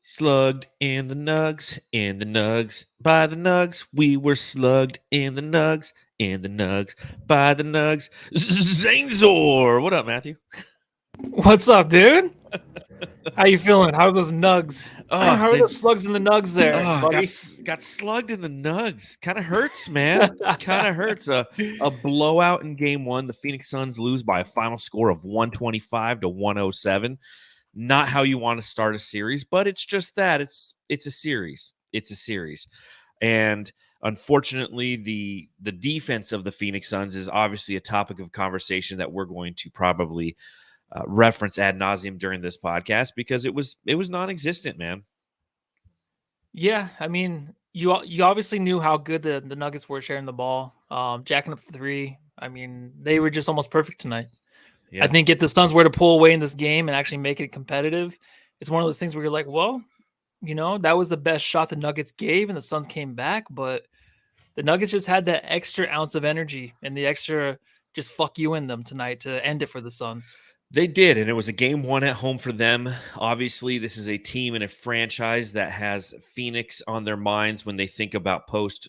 Slugged in the nugs, by the nugs. We were slugged in the nugs, by the nugs. Zangzor. What up, Matthew? What's up, dude? How you feeling? How are those nugs? Oh, How are those slugs in the nugs there, buddy? got slugged in the nugs. Kind of hurts, man. Kind of hurts. A blowout in game one. The Phoenix Suns lose by a final score of 125 to 107. Not how you want to start a series, but it's just that. It's a series. It's a series. And unfortunately, the defense of the Phoenix Suns is obviously a topic of conversation that we're going to probably reference ad nauseum during this podcast because it was non-existent, man. Yeah, I mean, you obviously knew how good the Nuggets were sharing the ball, jacking up three. I mean, they were just almost perfect tonight. Yeah. I think if the Suns were to pull away in this game and actually make it competitive, it's one of those things where you're like, well, that was the best shot the Nuggets gave, and the Suns came back, but the Nuggets just had that extra ounce of energy and the extra just fuck you in them tonight to end it for the Suns. They did, and it was a game one at home for them. Obviously, this is a team and a franchise that has Phoenix on their minds when they think about once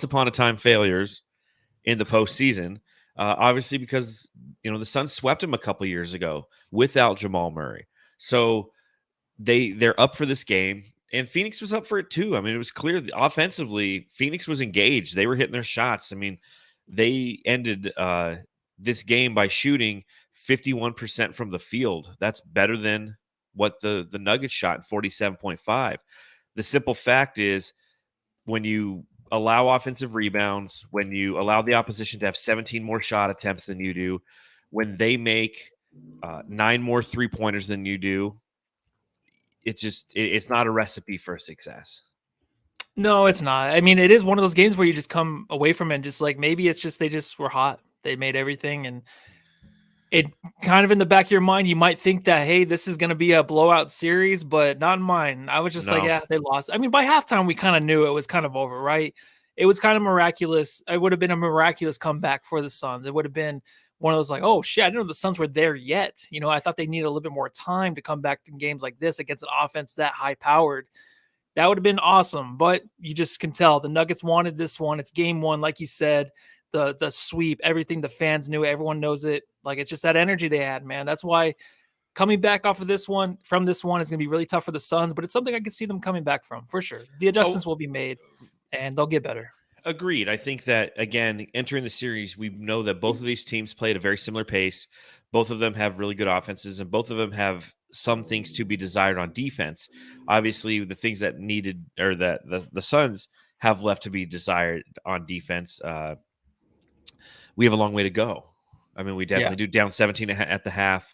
upon a time failures in the postseason. Obviously, because the Suns swept them a couple years ago without Jamal Murray, so they're up for this game. And Phoenix was up for it too. I mean, it was clear that offensively, Phoenix was engaged. They were hitting their shots. I mean, they ended this game by shooting 51% from the field. That's better than what the Nuggets shot in 47.5. The simple fact is when you allow offensive rebounds, when you allow the opposition to have 17 more shot attempts than you do, when they make 9 more three-pointers than you do, it's not a recipe for success. No, it's not. I mean, it is one of those games where you just come away from it and just like, maybe it's just they just were hot. They made everything, and it kind of in the back of your mind, you might think that, hey, this is going to be a blowout series, but not in mine. I was just like, yeah, they lost. I mean, by halftime, we kind of knew it was kind of over, right? It was kind of miraculous. It would have been a miraculous comeback for the Suns. It would have been one of those like, oh shit, I didn't know the Suns were there yet. I thought they needed a little bit more time to come back in games like this against an offense that high powered. That would have been awesome, but you just can tell the Nuggets wanted this one. It's game one, like you said, the sweep, everything. The fans knew, everyone knows it. Like, it's just that energy they had, man. That's why coming back off of this one, is going to be really tough for the Suns, but it's something I can see them coming back from for sure. The adjustments will be made, and they'll get better. Agreed. I think that, again, entering the series, we know that both of these teams play at a very similar pace. Both of them have really good offenses, and both of them have some things to be desired on defense. Obviously, the things that needed or that the Suns have left to be desired on defense, we have a long way to go. I mean, we definitely do. Down 17 at the half.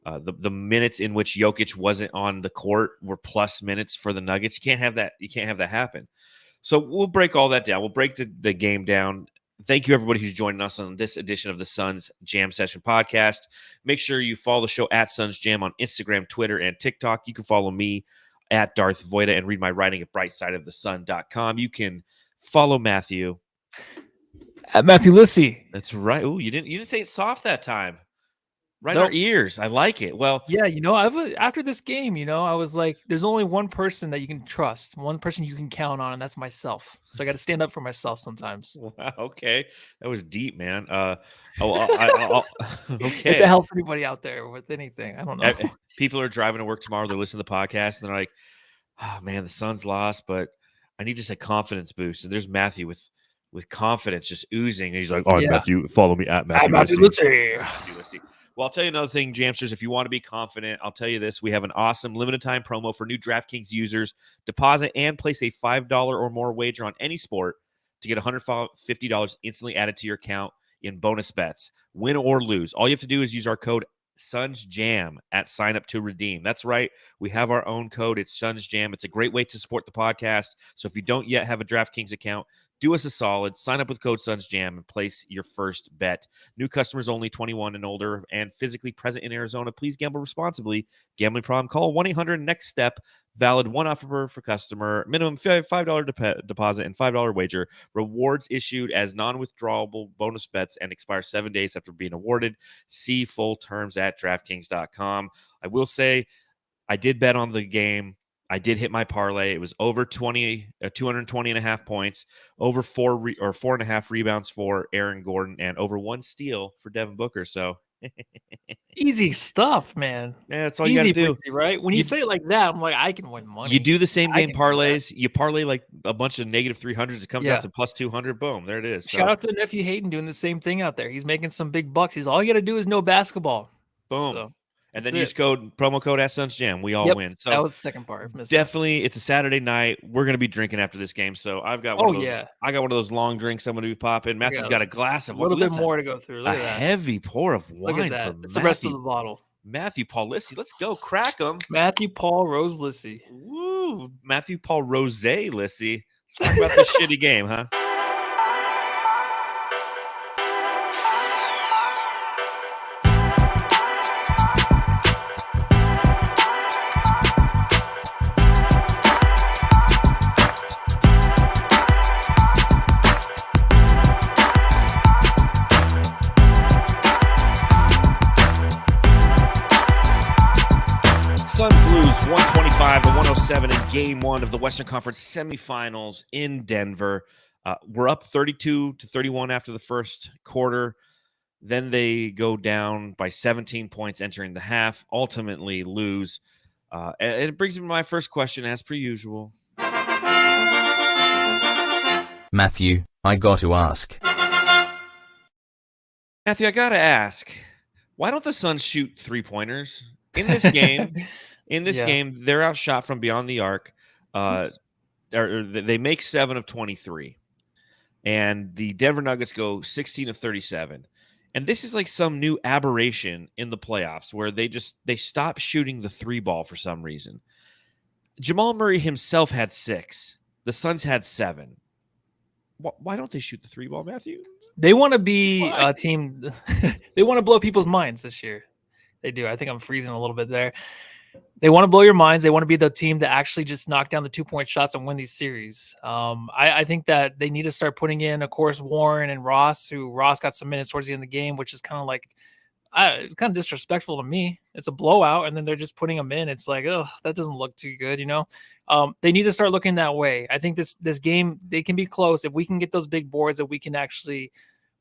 The minutes in which Jokic wasn't on the court were plus minutes for the Nuggets. You can't have that. You can't have that happen. So we'll break all that down. We'll break the game down. Thank you, everybody who's joining us on this edition of the Suns Jam Session podcast. Make sure you follow the show at Suns Jam on Instagram, Twitter, and TikTok. You can follow me at Darth Voida and read my writing at brightsideofthesun.com. You can follow Matthew at Matthew Lissy. That's right. Ooh, you didn't say it soft that time. Right in our ears. I like it. Well, yeah, after this game, I was like, there's only one person that you can trust, one person you can count on, and that's myself. So I got to stand up for myself sometimes. Wow, okay. That was deep, man. Okay. If it helps anybody out there with anything, I don't know. People are driving to work tomorrow. They're listening to the podcast, and they're like, oh, man, the Suns lost, but I need just a confidence boost. And there's Matthew with confidence just oozing. And he's like, oh, yeah. Matthew, follow me at Matthew Lissy. Well, I'll tell you another thing, Jamsters. If you want to be confident, I'll tell you this. We have an awesome limited-time promo for new DraftKings users. Deposit and place a $5 or more wager on any sport to get $150 instantly added to your account in bonus bets. Win or lose. All you have to do is use our code SUNSJAM at sign up to redeem. That's right. We have our own code. It's SUNSJAM. It's a great way to support the podcast. So if you don't yet have a DraftKings account, do us a solid. Sign up with code SUNSJAM and place your first bet. New customers only, 21 and older, and physically present in Arizona. Please gamble responsibly. Gambling problem? Call 1-800-NEXT-STEP. Valid one offer for customer. Minimum $5 deposit and $5 wager. Rewards issued as non-withdrawable bonus bets and expire 7 days after being awarded. See full terms at DraftKings.com. I will say I did bet on the game. I did hit my parlay. It was over 220 and a half points, over 4.5 rebounds for Aaron Gordon, and over 1 steal for Devin Booker. So easy stuff, man. yeah, that's all you got to do. Breezy, right? When you say it like that, I'm like, I can win money. You do the same game parlays. You parlay like a bunch of negative 300s. It comes out to plus 200. Boom, there it is. Shout out to nephew Hayden doing the same thing out there. He's making some big bucks. He's all you got to do is know basketball. Boom. So, and then use promo code @SunsJam. We all win. So that was the second part. Definitely, it's a Saturday night. We're gonna be drinking after this game. So I've got one of those. I got one of those long drinks I'm gonna be popping. Matthew's got a glass of a little bit more to go through. Look at that. Heavy pour of wine. Look at that. It's the rest of the bottle. Matthew Paul Lissy. Let's go. Crack them. Matthew Paul Rose Lissy. Woo. Matthew Paul Rose Lissy. Let's talk about this shitty game, huh? Suns lose 125-107 in Game 1 of the Western Conference semifinals in Denver. We're up 32-31 after the first quarter. Then they go down by 17 points entering the half, ultimately lose. And it brings me to my first question, as per usual. Matthew, I got to ask. Matthew, I got to ask, why don't the Suns shoot three-pointers? In this game, they're outshot from beyond the arc. They make 7 of 23. And the Denver Nuggets go 16 of 37. And this is like some new aberration in the playoffs where they stop shooting the three ball for some reason. Jamal Murray himself had 6. The Suns had 7. Why don't they shoot the three ball, Matthew? They want to be a team. They want to blow people's minds this year. They do. I think I'm freezing a little bit there. They want to blow your minds. They want to be the team that actually just knock down the 2-point shots and win these series. I think that they need to start putting in, of course, Warren and Ross, who Ross got some minutes towards the end of the game, which is kind of like, it's kind of disrespectful to me. It's a blowout, and then they're just putting them in. It's like, oh, that doesn't look too good, you know? They need to start looking that way. I think this game, they can be close. If we can get those big boards, that we can actually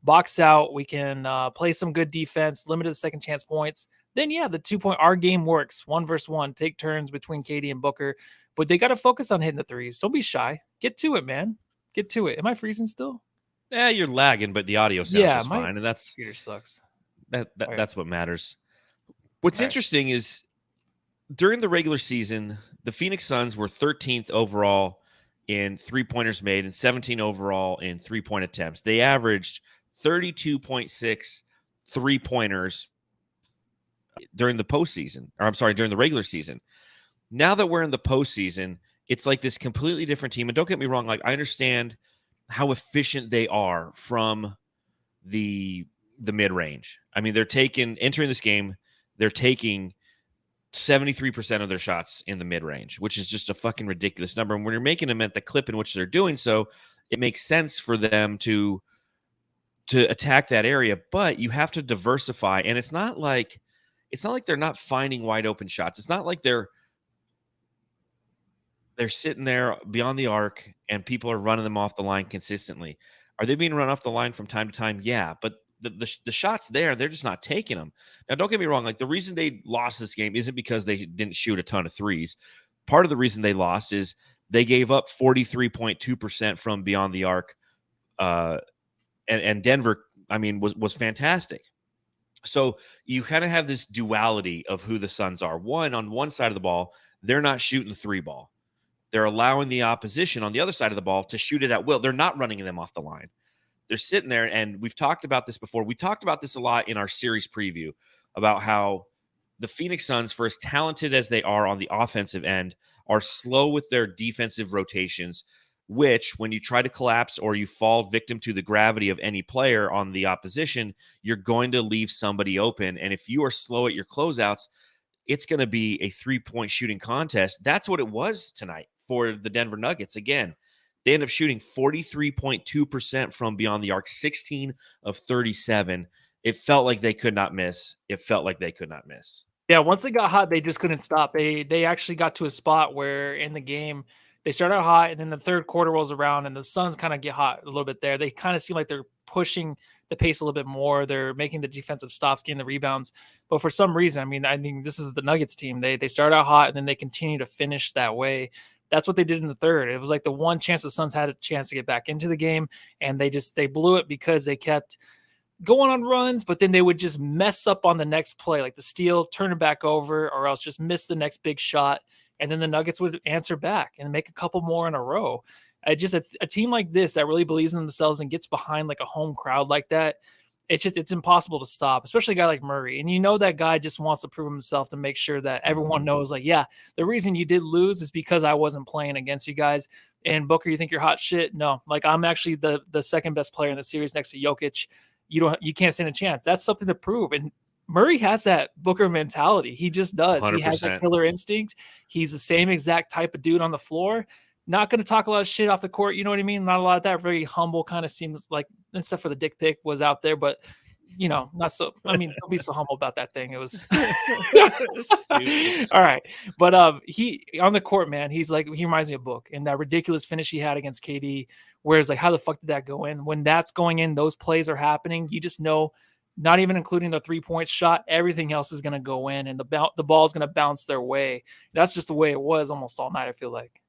box out, we can play some good defense, limit the second chance points, then yeah, the 2-point, our game works. 1 versus 1, take turns between KD and Booker, but they got to focus on hitting the threes. Don't be shy. Get to it, man. Get to it. Am I freezing still? Yeah, you're lagging, but the audio sounds just fine, and that's computer sucks. That's what matters. What's interesting is during the regular season, the Phoenix Suns were 13th overall in three-pointers made and 17 overall in three-point attempts. They averaged 32.6 three-pointers during the postseason, or I'm sorry, during the regular season. Now that we're in the postseason, it's like this completely different team. And don't get me wrong, like I understand how efficient they are from the mid-range. I mean, entering this game, they're taking 73% of their shots in the mid-range, which is just a fucking ridiculous number. And when you're making them at the clip in which they're doing so, it makes sense for them to attack that area, but you have to diversify. And it's not like they're not finding wide open shots. It's not like they're sitting there beyond the arc and people are running them off the line consistently. Are they being run off the line from time to time? Yeah, but the shots there, they're just not taking them. Now, don't get me wrong. Like the reason they lost this game isn't because they didn't shoot a ton of threes. Part of the reason they lost is they gave up 43.2% from beyond the arc. And Denver, I mean, was fantastic. So you kind of have this duality of who the Suns are. On one side of the ball, they're not shooting the three ball. They're allowing the opposition on the other side of the ball to shoot it at will. They're not running them off the line. They're sitting there, and we've talked about this before. We talked about this a lot in our series preview about how the Phoenix Suns, for as talented as they are on the offensive end, are slow with their defensive rotations, which when you try to collapse or you fall victim to the gravity of any player on the opposition, you're going to leave somebody open. And if you are slow at your closeouts, it's going to be a 3-point shooting contest. That's what it was tonight for the Denver Nuggets. Again, they end up shooting 43.2% from beyond the arc, 16 of 37. It felt like they could not miss. Yeah, once it got hot, they just couldn't stop. They actually got to a spot where in the game they started out hot, and then the third quarter rolls around, and the Suns kind of get hot a little bit there. They kind of seem like they're pushing the pace a little bit more. They're making the defensive stops, getting the rebounds. But for some reason, I think this is the Nuggets team. They start out hot, and then they continue to finish that way. That's what they did in the third. It was like the one chance the Suns had a chance to get back into the game, and they blew it because they kept going on runs, but then they would just mess up on the next play, like the steal, turn it back over, or else just miss the next big shot. And then the Nuggets would answer back and make a couple more in a row. Just a team like this that really believes in themselves and gets behind like a home crowd like that, it's impossible to stop, especially a guy like Murray. And you know that guy just wants to prove himself to make sure that everyone knows, like, yeah, the reason you did lose is because I wasn't playing against you guys. And Booker, you think you're hot shit? No, like I'm actually the second best player in the series next to Jokic. You can't stand a chance. That's something to prove. And Murray has that Booker mentality. He just does. 100%. He has that killer instinct. He's the same exact type of dude on the floor. Not going to talk a lot of shit off the court. You know what I mean? Not a lot of that. Very humble kind of seems like, except for the dick pic was out there, but not so. I mean, don't be so humble about that thing. It was all right. But he on the court, man, he reminds me of Book and that ridiculous finish he had against KD. Whereas, like, how the fuck did that go in? When that's going in, those plays are happening. You just know, not even including the 3-point shot, everything else is going to go in, and the ball is going to bounce their way. That's just the way it was almost all night, I feel like.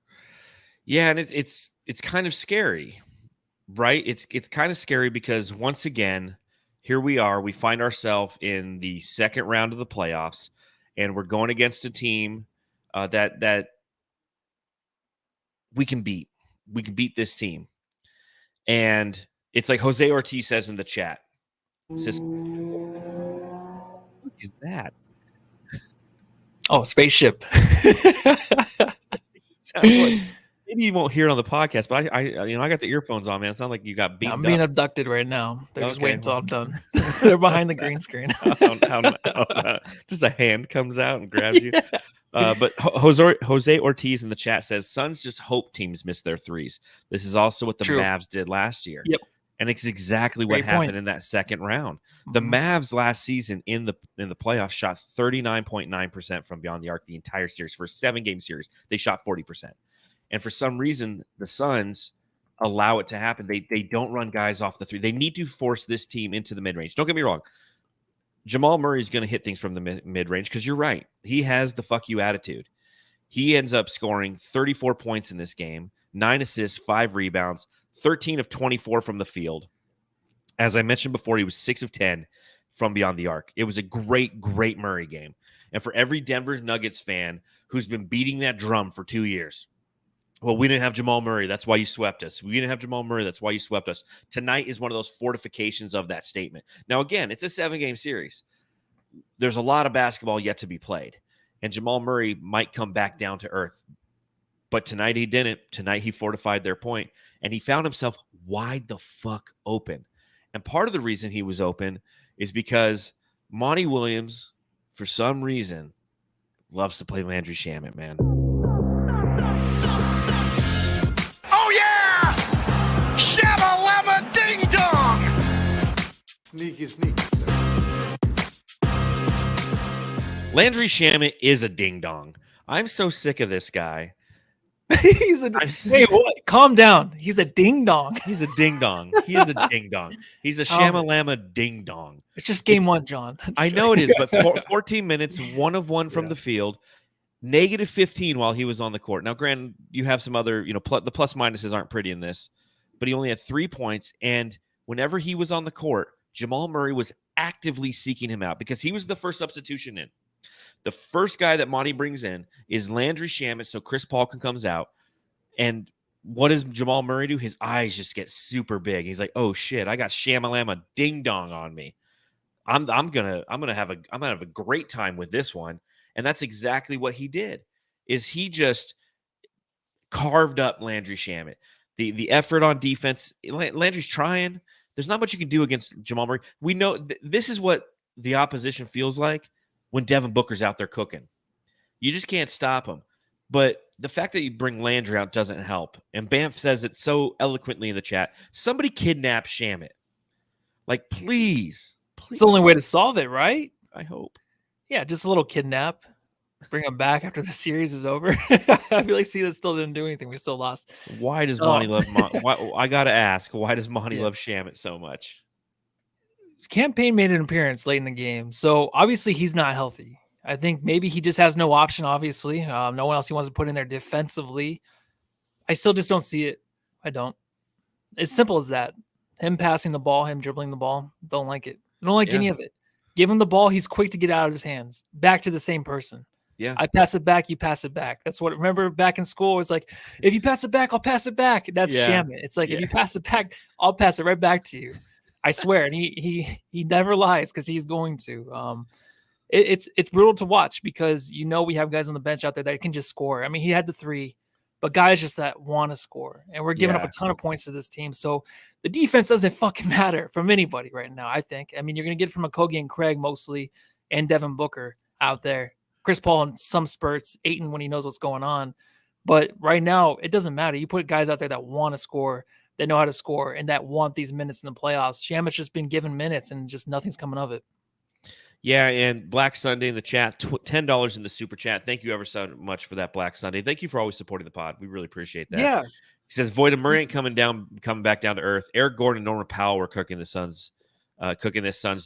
Yeah, and it's kind of scary, right? It's kind of scary because once again, here we are. We find ourselves in the second round of the playoffs, and we're going against a team that we can beat. We can beat this team. And it's like Jose Ortiz says in the chat. It says, what is that? Oh, spaceship. Maybe you won't hear it on the podcast, but I got the earphones on, man. It sounds like you got beamed up. I'm being abducted right now. They're just waiting until I'm done. They're behind the green screen. Just a hand comes out and grabs you. But Jose Ortiz in the chat says, Suns just hope teams miss their threes. This is also what the Mavs did last year. Yep. And it's exactly what happened in that second round. The Mavs last season in the playoffs shot 39.9% from beyond the arc the entire series. For a 7-game series, they shot 40%. And for some reason, the Suns allow it to happen. They don't run guys off the three. They need to force this team into the mid-range. Don't get me wrong. Jamal Murray is going to hit things from the mid-range because you're right. He has the fuck you attitude. He ends up scoring 34 points in this game, 9 assists, 5 rebounds, 13 of 24 from the field. As I mentioned before, he was 6 of 10 from beyond the arc. It was a great, great Murray game. And for every Denver Nuggets fan who's been beating that drum for 2 years, well, we didn't have Jamal Murray. That's why you swept us. We didn't have Jamal Murray. That's why you swept us. Tonight is one of those fortifications of that statement. Now, again, it's a 7-game series. There's a lot of basketball yet to be played. And Jamal Murray might come back down to earth. But tonight he didn't. Tonight he fortified their point. And he found himself wide the fuck open. And part of the reason he was open is because Monty Williams, for some reason, loves to play Landry Shamet, man. Sneaky. Landry Shamet is a ding-dong. I'm so sick of this guy. Hey, what? Calm down. He's a ding-dong. He's a ding-dong. He is a ding-dong. He's a shamalama ding-dong. It's just game one, John. I know it is, but 14 minutes, 1 of 1 from the field, negative 15 while he was on the court. Now, granted, you have some other, the plus minuses aren't pretty in this, but he only had 3 points, and whenever he was on the court, Jamal Murray was actively seeking him out because he was the first substitution in. The first guy that Monty brings in is Landry Shamet, so Chris Paul comes out. And what does Jamal Murray do? His eyes just get super big. He's like, "Oh shit, I got shamalama ding dong on me. I'm gonna have a great time with this one." And that's exactly what he did. Is he just carved up Landry Shamet? The effort on defense, Landry's trying. There's not much you can do against Jamal Murray. We know this is what the opposition feels like when Devin Booker's out there cooking. You just can't stop him. But the fact that you bring Landry out doesn't help. And Bamf says it so eloquently in the chat. Somebody kidnap Shamit. Like, please. It's the only way to solve it, right? I hope. Yeah, just a little kidnap. Bring him back after the series is over. I feel like that still didn't do anything. We still lost. Why does Monty love I gotta ask, why does Monty love Shamit so much? Campaign made an appearance late in the game, so obviously he's not healthy. I think maybe he just has no option, obviously. No one else he wants to put in there defensively. I still just don't see it. I don't. As simple as that. Him passing the ball, him dribbling the ball, don't like it. I don't like any of it. Give him the ball, he's quick to get out of his hands. Back to the same person. Yeah. I pass it back, you pass it back. That's what, remember back in school, it's like, if you pass it back, I'll pass it back. That's Shamit. It's like, if you pass it back, I'll pass it right back to you. I swear. And he never lies because he's going to. It's brutal to watch because we have guys on the bench out there that can just score. I mean, he had the 3, but guys just that want to score. And we're giving up a ton of points to this team. So the defense doesn't fucking matter from anybody right now, I think. I mean, you're going to get it from Okogie and Craig mostly and Devin Booker out there. Chris Paul in some spurts, Ayton when he knows what's going on. But right now, it doesn't matter. You put guys out there that want to score, that know how to score, and that want these minutes in the playoffs. Shamit's just been given minutes, and just nothing's coming of it. Yeah, and Black Sunday in the chat, $10 in the super chat. Thank you ever so much for that, Black Sunday. Thank you for always supporting the pod. We really appreciate that. Yeah. He says, Void of Murray ain't coming back down to earth. Eric Gordon and Norman Powell were cooking this Suns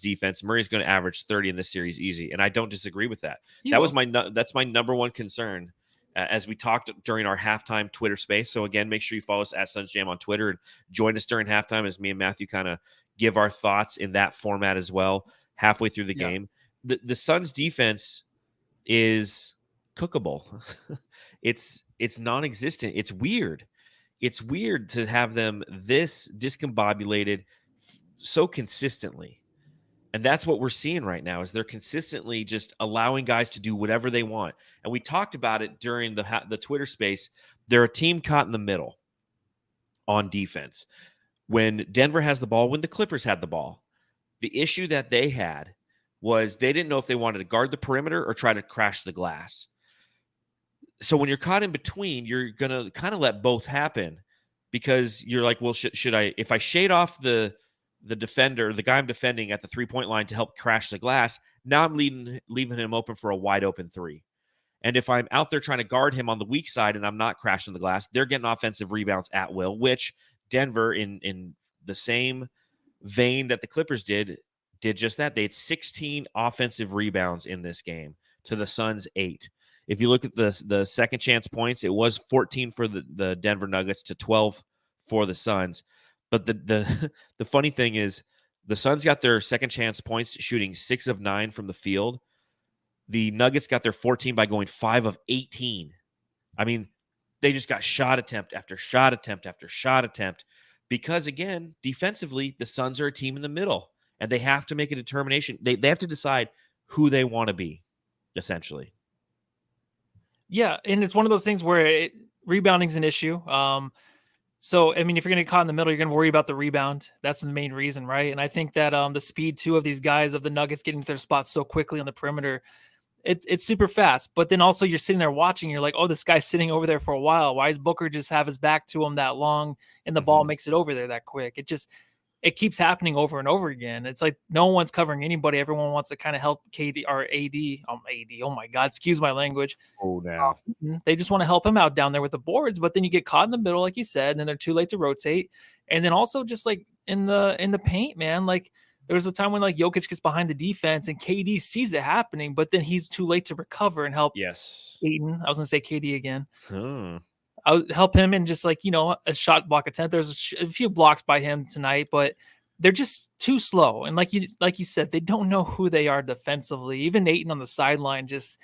defense. Murray's going to average 30 in this series easy, and I don't disagree with that. That's my number one concern as we talked during our halftime Twitter space. So again, make sure you follow us at Suns Jam on Twitter and join us during halftime as me and Matthew kind of give our thoughts in that format as well halfway through the game. The Suns defense is cookable. It's non-existent. It's weird. It's weird to have them this discombobulated so consistently. And that's what we're seeing right now is they're consistently just allowing guys to do whatever they want. And we talked about it during the Twitter space. They're a team caught in the middle on defense. When Denver has the ball, when the Clippers had the ball, the issue that they had was they didn't know if they wanted to guard the perimeter or try to crash the glass. So when you're caught in between, you're going to kind of let both happen because you're like, well, should I, if I shade off the defender, the guy I'm defending at the 3-point line to help crash the glass, now I'm leaving him open for a wide open 3. And if I'm out there trying to guard him on the weak side and I'm not crashing the glass, they're getting offensive rebounds at will, which Denver in the same vein that the Clippers did just that. They had 16 offensive rebounds in this game to the Suns 8. If you look at the second chance points, it was 14 for the Denver Nuggets to 12 for the Suns. But the funny thing is the Suns got their second chance points shooting 6 of 9 from the field. The Nuggets got their 14 by going 5 of 18. I mean, they just got shot attempt after shot attempt after shot attempt because, again, defensively, the Suns are a team in the middle, and they have to make a determination. They have to decide who they want to be, essentially. Yeah, and it's one of those things where rebounding is an issue. So, I mean, if you're going to get caught in the middle, you're going to worry about the rebound. That's the main reason, right? And I think that the speed, too, of these guys, of the Nuggets getting to their spots so quickly on the perimeter, it's super fast. But then also you're sitting there watching, you're like, oh, this guy's sitting over there for a while. Why does Booker just have his back to him that long and the ball makes it over there that quick? It keeps happening over and over again. It's like no one's covering anybody. Everyone wants to kind of help KD or AD. Oh my God, excuse my language. Oh, now they just want to help him out down there with the boards, but then you get caught in the middle, like you said, and then they're too late to rotate. And then also just like in the paint, man, like there was a time when like Jokic gets behind the defense and KD sees it happening, but then he's too late to recover and help. Yes, Ayton. I was gonna say KD again. I'll help him in just like, a shot block attempt. There's a few blocks by him tonight, but they're just too slow. And like you said, they don't know who they are defensively. Even Ayton on the sideline, just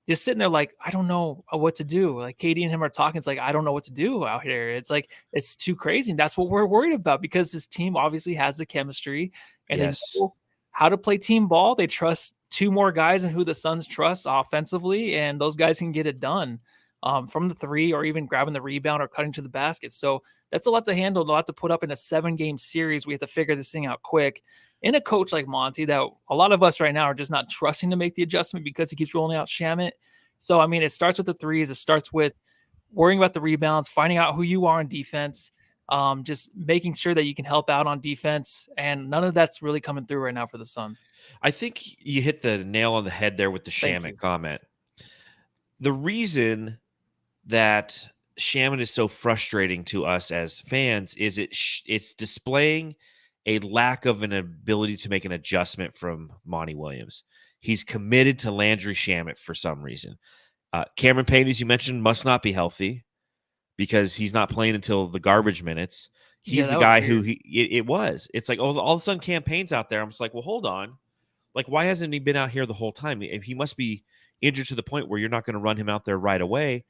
sitting there like, I don't know what to do. Like KD and him are talking. It's like, I don't know what to do out here. It's like, it's too crazy. And that's what we're worried about because this team obviously has the chemistry and they know how to play team ball. They trust 2 more guys and who the Suns trust offensively. And those guys can get it done. From the 3 or even grabbing the rebound or cutting to the basket. So that's a lot to handle, a lot to put up in a 7-game series. We have to figure this thing out quick. And a coach like Monty that a lot of us right now are just not trusting to make the adjustment because he keeps rolling out Shamit. So, I mean, it starts with the threes. It starts with worrying about the rebounds, finding out who you are on defense, just making sure that you can help out on defense. And none of that's really coming through right now for the Suns. I think you hit the nail on the head there with the Thank you. Shamet comment. The reason that Shamet is so frustrating to us as fans is it's displaying a lack of an ability to make an adjustment from Monty Williams. He's committed to Landry Shamet for some reason. Cameron Payne, as you mentioned, must not be healthy because he's not playing until the garbage minutes. He's the guy who it was. It's like, oh, all of a sudden campaigns out there. I'm just like, well, hold on. Like, why hasn't he been out here the whole time? He must be injured to the point where you're not going to run him out there right away.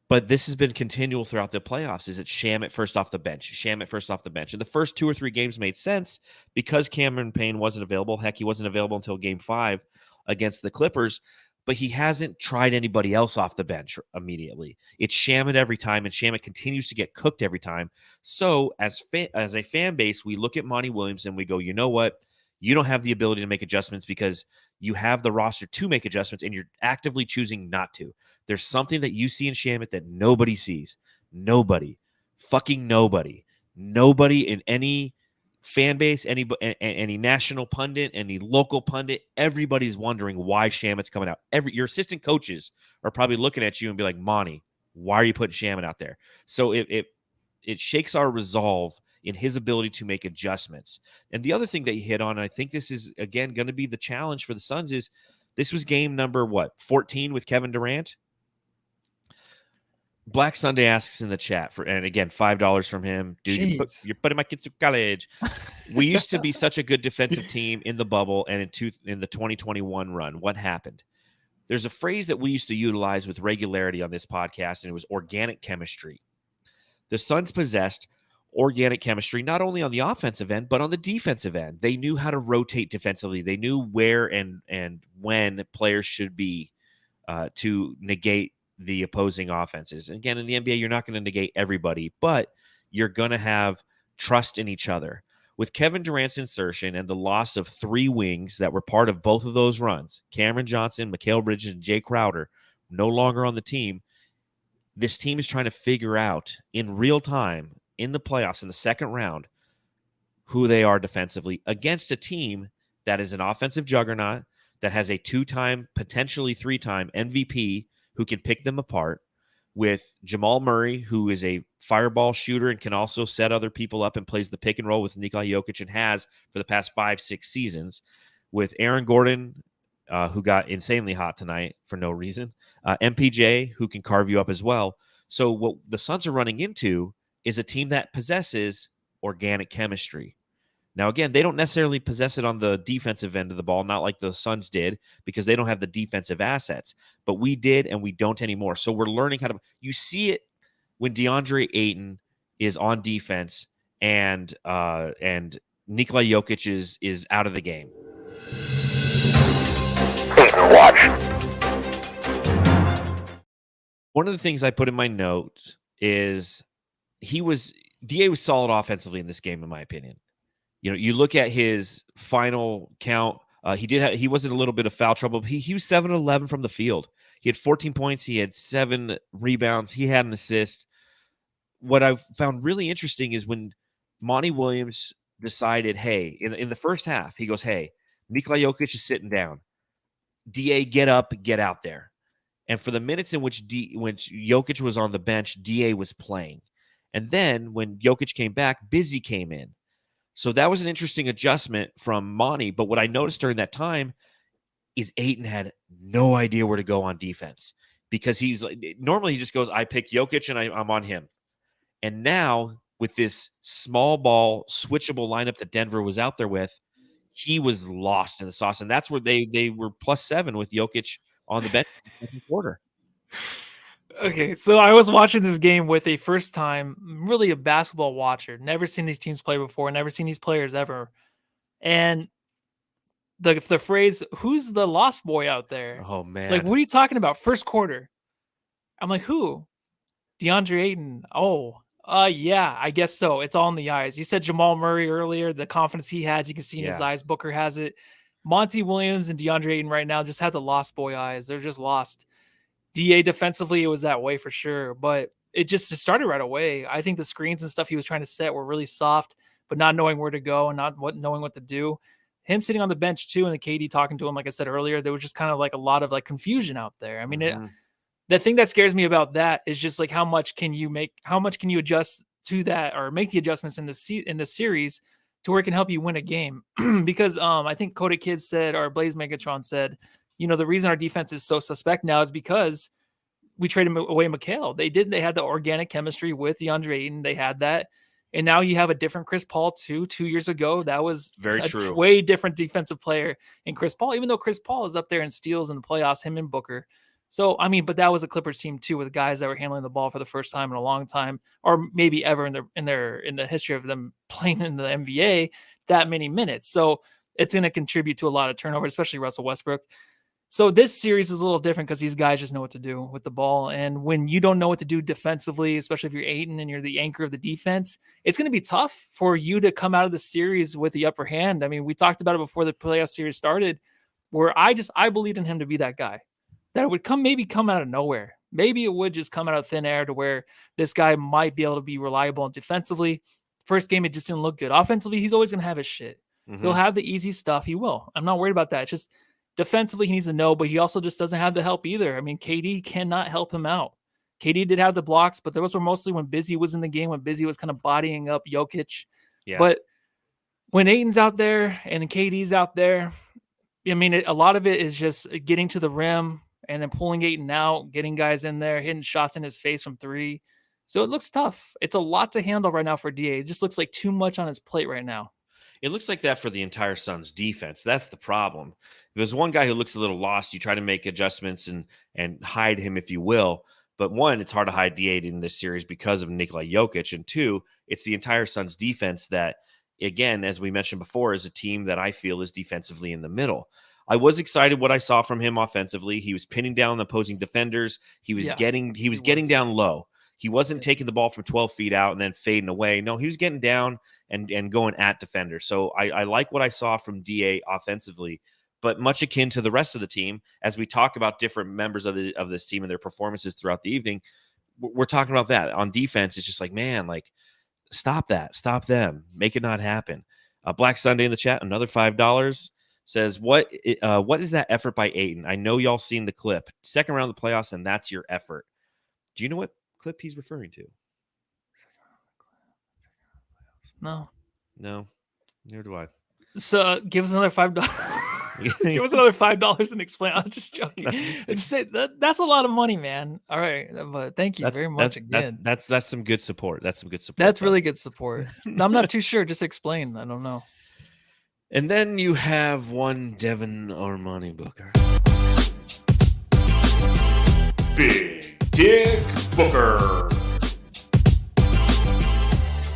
But this has been continual throughout the playoffs. Is it Shamet first off the bench? Shamet first off the bench. And the first 2 or 3 games made sense because Cameron Payne wasn't available. Heck, he wasn't available until game 5 against the Clippers. But he hasn't tried anybody else off the bench immediately. It's Shamet every time, and Shamet continues to get cooked every time. So as a fan base, we look at Monty Williams and we go, you know what? You don't have the ability to make adjustments because you have the roster to make adjustments, and you're actively choosing not to. There's something that you see in Shamet that nobody sees. Nobody. Fucking nobody. Nobody in any fan base, any national pundit, any local pundit, everybody's wondering why Shamet's coming out. Your assistant coaches are probably looking at you and be like, Monty, why are you putting Shamet out there? So it shakes our resolve in his ability to make adjustments. And the other thing that you hit on, and I think this is, again, going to be the challenge for the Suns, is this was game number, 14 with Kevin Durant? Black Sunday asks in the chat, and again, $5 from him. Dude, you're putting my kids through college. We used to be such a good defensive team in the bubble and in the 2021 run. What happened? There's a phrase that we used to utilize with regularity on this podcast, and it was organic chemistry. The Suns possessed organic chemistry, not only on the offensive end, but on the defensive end. They knew how to rotate defensively. They knew where and when players should be to negate the opposing offenses. Again, in the NBA, you're not going to negate everybody, but you're going to have trust in each other. With Kevin Durant's insertion and the loss of 3 wings that were part of both of those runs, Cameron Johnson, Mikal Bridges, and Jay Crowder, no longer on the team, this team is trying to figure out in real time in the playoffs in the second round who they are defensively against a team that is an offensive juggernaut, that has a 2-time, potentially 3-time MVP who can pick them apart, with Jamal Murray, who is a fireball shooter and can also set other people up and plays the pick and roll with Nikola Jokic and has for the past 5-6 seasons, with Aaron Gordon, who got insanely hot tonight for no reason, MPJ, who can carve you up as well. So what the Suns are running into is a team that possesses organic chemistry. Now, again, they don't necessarily possess it on the defensive end of the ball, not like the Suns did, because they don't have the defensive assets. But we did, and we don't anymore. So we're learning how to – you see it when DeAndre Ayton is on defense and Nikola Jokic is out of the game. Watch. One of the things I put in my notes is DA was solid offensively in this game, in my opinion. You know, you look at his final count. He was in a little bit of foul trouble. He was 7-11 from the field. He had 14 points. He had 7 rebounds. He had an assist. What I've found really interesting is when Monty Williams decided, hey, in the first half, he goes, hey, Nikola Jokic is sitting down. DA, get up, get out there. And for the minutes in which Jokic was on the bench, DA was playing. And then when Jokic came back, Busy came in. So that was an interesting adjustment from Monty. But what I noticed during that time is Ayton had no idea where to go on defense, because he's like, normally he just goes, I pick Jokic and I'm on him. And now with this small ball switchable lineup that Denver was out there with, he was lost in the sauce. And that's where they were +7 with Jokic on the bench in the second quarter. Okay, so I was watching this game with a first time, really a basketball watcher. Never seen these teams play before, never seen these players ever. And the phrase, who's the lost boy out there? Oh, man. Like, what are you talking about? First quarter. I'm like, who? DeAndre Ayton. Oh, yeah, I guess so. It's all in the eyes. You said Jamal Murray earlier, the confidence he has, you can see in his eyes. Booker has it. Monty Williams and DeAndre Ayton right now just have the lost boy eyes. They're just lost. DA defensively, it was that way for sure, but it started right away. I think the screens and stuff he was trying to set were really soft, but not knowing where to go and knowing what to do. Him sitting on the bench too, and the KD talking to him, like I said earlier, there was just kind of like a lot of like confusion out there. I mean, the thing that scares me about that is just like how much can you adjust to that or make the adjustments in the series to where it can help you win a game. Because I think Coda Kid said, or Blaze Megatron said, the reason our defense is so suspect now is because we traded away McHale. They had the organic chemistry with DeAndre Ayton. They had that. And now you have a different Chris Paul too. 2 years ago, that was very true. Way different defensive player in Chris Paul, even though Chris Paul is up there in steals in the playoffs, him and Booker. So, I mean, but that was a Clippers team too, with guys that were handling the ball for the first time in a long time, or maybe ever in the history of them playing in the NBA that many minutes. So it's going to contribute to a lot of turnover, especially Russell Westbrook. So this series is a little different because these guys just know what to do with the ball. And when you don't know what to do defensively, especially if you're Ayton and you're the anchor of the defense, it's going to be tough for you to come out of the series with the upper hand. I mean, we talked about it before the playoff series started, where I believed in him to be that guy. That it would come out of nowhere. Maybe it would just come out of thin air to where this guy might be able to be reliable and defensively. First game, it just didn't look good. Offensively, he's always going to have his shit. He'll have the easy stuff. He will. I'm not worried about that. It's just defensively, he needs to know, but he also just doesn't have the help either. I mean, KD cannot help him out. KD did have the blocks, but those were mostly when Busy was in the game, when Busy was kind of bodying up Jokic. Yeah. But when Ayton's out there and KD's out there, I mean, a lot of it is just getting to the rim and then pulling Ayton out, getting guys in there, hitting shots in his face from three. So it looks tough. It's a lot to handle right now for DA. It just looks like too much on his plate right now. It looks like that for the entire Suns defense. That's the problem. If there's one guy who looks a little lost, you try to make adjustments and hide him, if you will. But one, it's hard to hide D8 in this series because of Nikola Jokic. And two, it's the entire Suns defense that, again, as we mentioned before, is a team that I feel is defensively in the middle. I was excited what I saw from him offensively. He was pinning down the opposing defenders. He was getting down low. He wasn't taking the ball from 12 feet out and then fading away. No, he was getting down and going at defenders. So I like what I saw from DA offensively, but much akin to the rest of the team, as we talk about different members of this team and their performances throughout the evening, we're talking about that. On defense, it's just like, man, like, stop that. Stop them. Make it not happen. Black Sunday in the chat, another $5, says, what is that effort by Ayton? I know y'all seen the clip. Second round of the playoffs, and that's your effort. Do you know what clip he's referring to? No, neither do I. So give us another $5. Give us another $5 and explain. I'm just joking. Just say that's a lot of money, man. All right, but thank you very much again. That's some good support. That's some good support. That's really good support. I'm not too sure. Just explain. I don't know. And then you have one Devin Armani Booker. Big Dick Booker.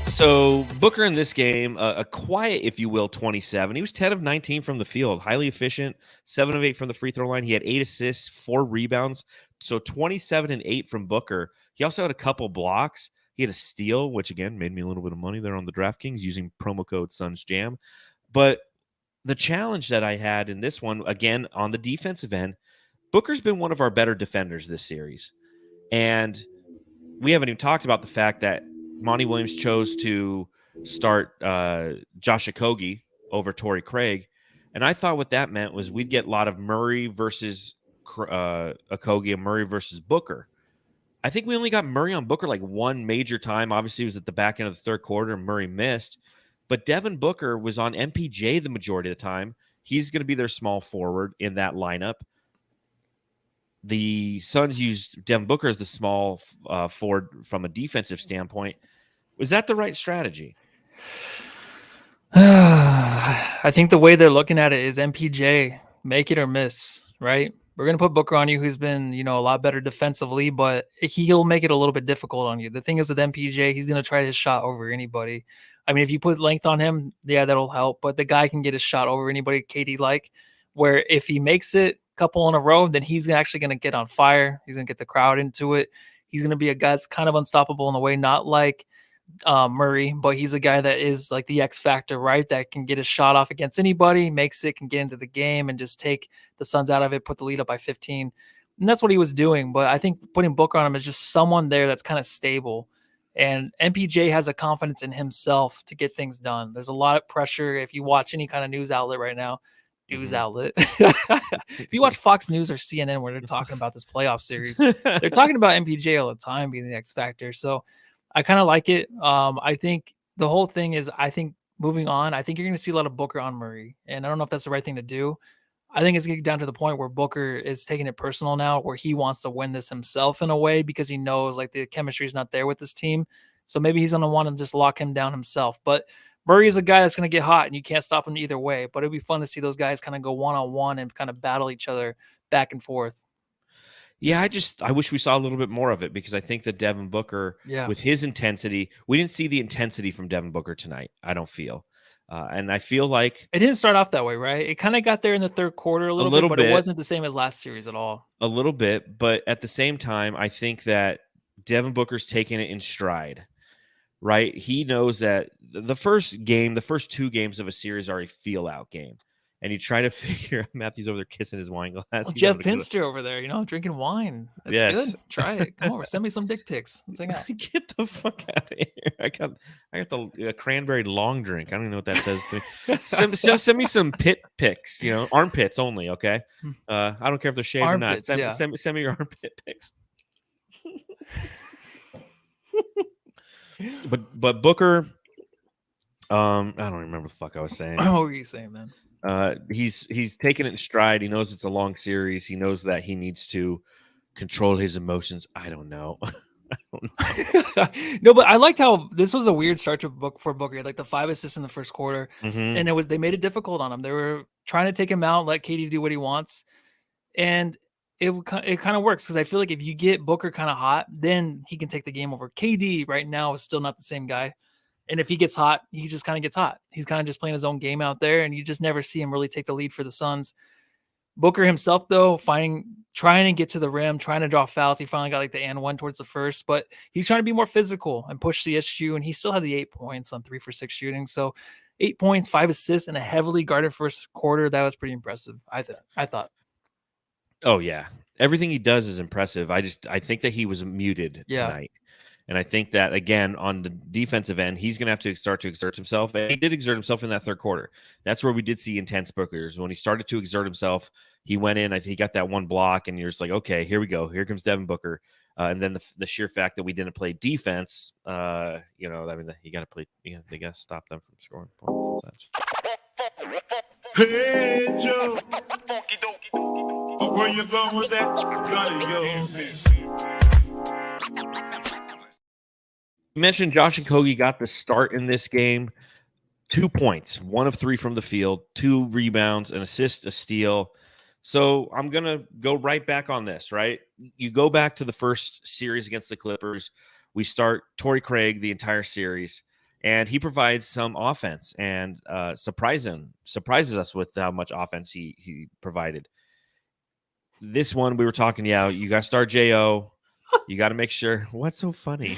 So Booker in this game, a quiet, if you will, 27. He was 10 of 19 from the field, highly efficient, 7 of 8 from the free throw line. He had 8 assists, 4 rebounds, so 27 and 8 from Booker. He also had a couple blocks. He had a steal, which again made me a little bit of money there on the DraftKings using promo code SunsJam. But the challenge that I had in this one, again, on the defensive end, Booker's been one of our better defenders this series. And we haven't even talked about the fact that Monty Williams chose to start Josh Okogie over Tory Craig. And I thought what that meant was we'd get a lot of Murray versus Okogie and Murray versus Booker. I think we only got Murray on Booker like one major time. Obviously, it was at the back end of the third quarter and Murray missed. But Devin Booker was on MPJ the majority of the time. He's going to be their small forward in that lineup. The Suns used Devin Booker as the small forward from a defensive standpoint. Was that the right strategy? I think the way they're looking at it is MPJ, make it or miss, right? We're going to put Booker on you, who's been, a lot better defensively, but he'll make it a little bit difficult on you. The thing is with MPJ, he's going to try his shot over anybody. I mean, if you put length on him, yeah, that'll help, but the guy can get his shot over anybody, KD like, where if he makes it a couple in a row, then he's actually going to get on fire. He's going to get the crowd into it. He's going to be a guy that's kind of unstoppable in the way, not like Murray, but he's a guy that is like the X factor, right? That can get a shot off against anybody, makes it, can get into the game and just take the Suns out of it, put the lead up by 15. And that's what he was doing. But I think putting Booker on him is just someone there that's kind of stable. And MPJ has a confidence in himself to get things done. There's a lot of pressure. If you watch any kind of news outlet right now, if you watch Fox News or CNN where they're talking about this playoff series, they're talking about MPJ all the time being the X factor. So I kind of like it. I think the whole thing is, I think moving on, I think you're going to see a lot of Booker on Murray. And I don't know if that's the right thing to do. I think it's getting down to the point where Booker is taking it personal now, where he wants to win this himself in a way because he knows like the chemistry is not there with this team. So maybe he's going to want to just lock him down himself. But Murray is a guy that's going to get hot and you can't stop him either way. But it'd be fun to see those guys kind of go one-on-one and kind of battle each other back and forth. Yeah, I wish we saw a little bit more of it because I think that Devin Booker, with his intensity, we didn't see the intensity from Devin Booker tonight, I don't feel. And I feel like it didn't start off that way, right? It kind of got there in the third quarter a little bit, but it wasn't the same as last series at all. A little bit, but at the same time, I think that Devin Booker's taking it in stride, right? He knows that the first 2 games of a series are a feel-out game. And you try to figure Matthew's over there kissing his wine glass. Well, Jeff Pinster over there, drinking wine. That's good. Try it. Come over. Send me some dick pics. Let's hang out. Get the fuck out of here. I got the cranberry long drink. I don't even know what that says to me. Send me some pit pics, armpits only, okay? I don't care if they're shaved armpits, or not. Send me your armpit pics. But Booker, I don't remember what the fuck I was saying. What were you saying, man? He's taking it in stride. He knows it's a long series. He knows that he needs to control his emotions. I don't know. No, but I liked how this was a weird start for Booker. Like the 5 assists in the first quarter, and they made it difficult on him. They were trying to take him out, let KD do what he wants, and it kind of works because I feel like if you get Booker kind of hot, then he can take the game over. KD right now is still not the same guy. And if he gets hot, he just kind of gets hot. He's kind of just playing his own game out there, and you just never see him really take the lead for the Suns. Booker himself, though, trying to get to the rim, trying to draw fouls. He finally got like the and one towards the first, but he's trying to be more physical and push the issue. And he still had the 8 points on 3 for 6 shooting. So 8 points, 5 assists, in a heavily guarded first quarter. That was pretty impressive. I thought. Oh yeah, everything he does is impressive. I think that he was muted tonight. And I think that, again, on the defensive end, he's going to have to start to exert himself. And he did exert himself in that third quarter. That's where we did see intense Bookers. When he started to exert himself, he went in. I think he got that one block, and you're just like, okay, here we go. Here comes Devin Booker. And then the sheer fact that we didn't play defense, I mean, you got to play. They got to stop them from scoring points and such. Hey, Joe. Where you going with that? You mentioned Josh Okogie got the start in this game. 2 points, 1 of 3 from the field, 2 rebounds, an assist, a steal. So I'm going to go right back on this, right? You go back to the first series against the Clippers. We start Tory Craig the entire series, and he provides some offense and surprises us with how much offense he provided. This one, we were talking, you got to start J.O. You got to make sure. What's so funny?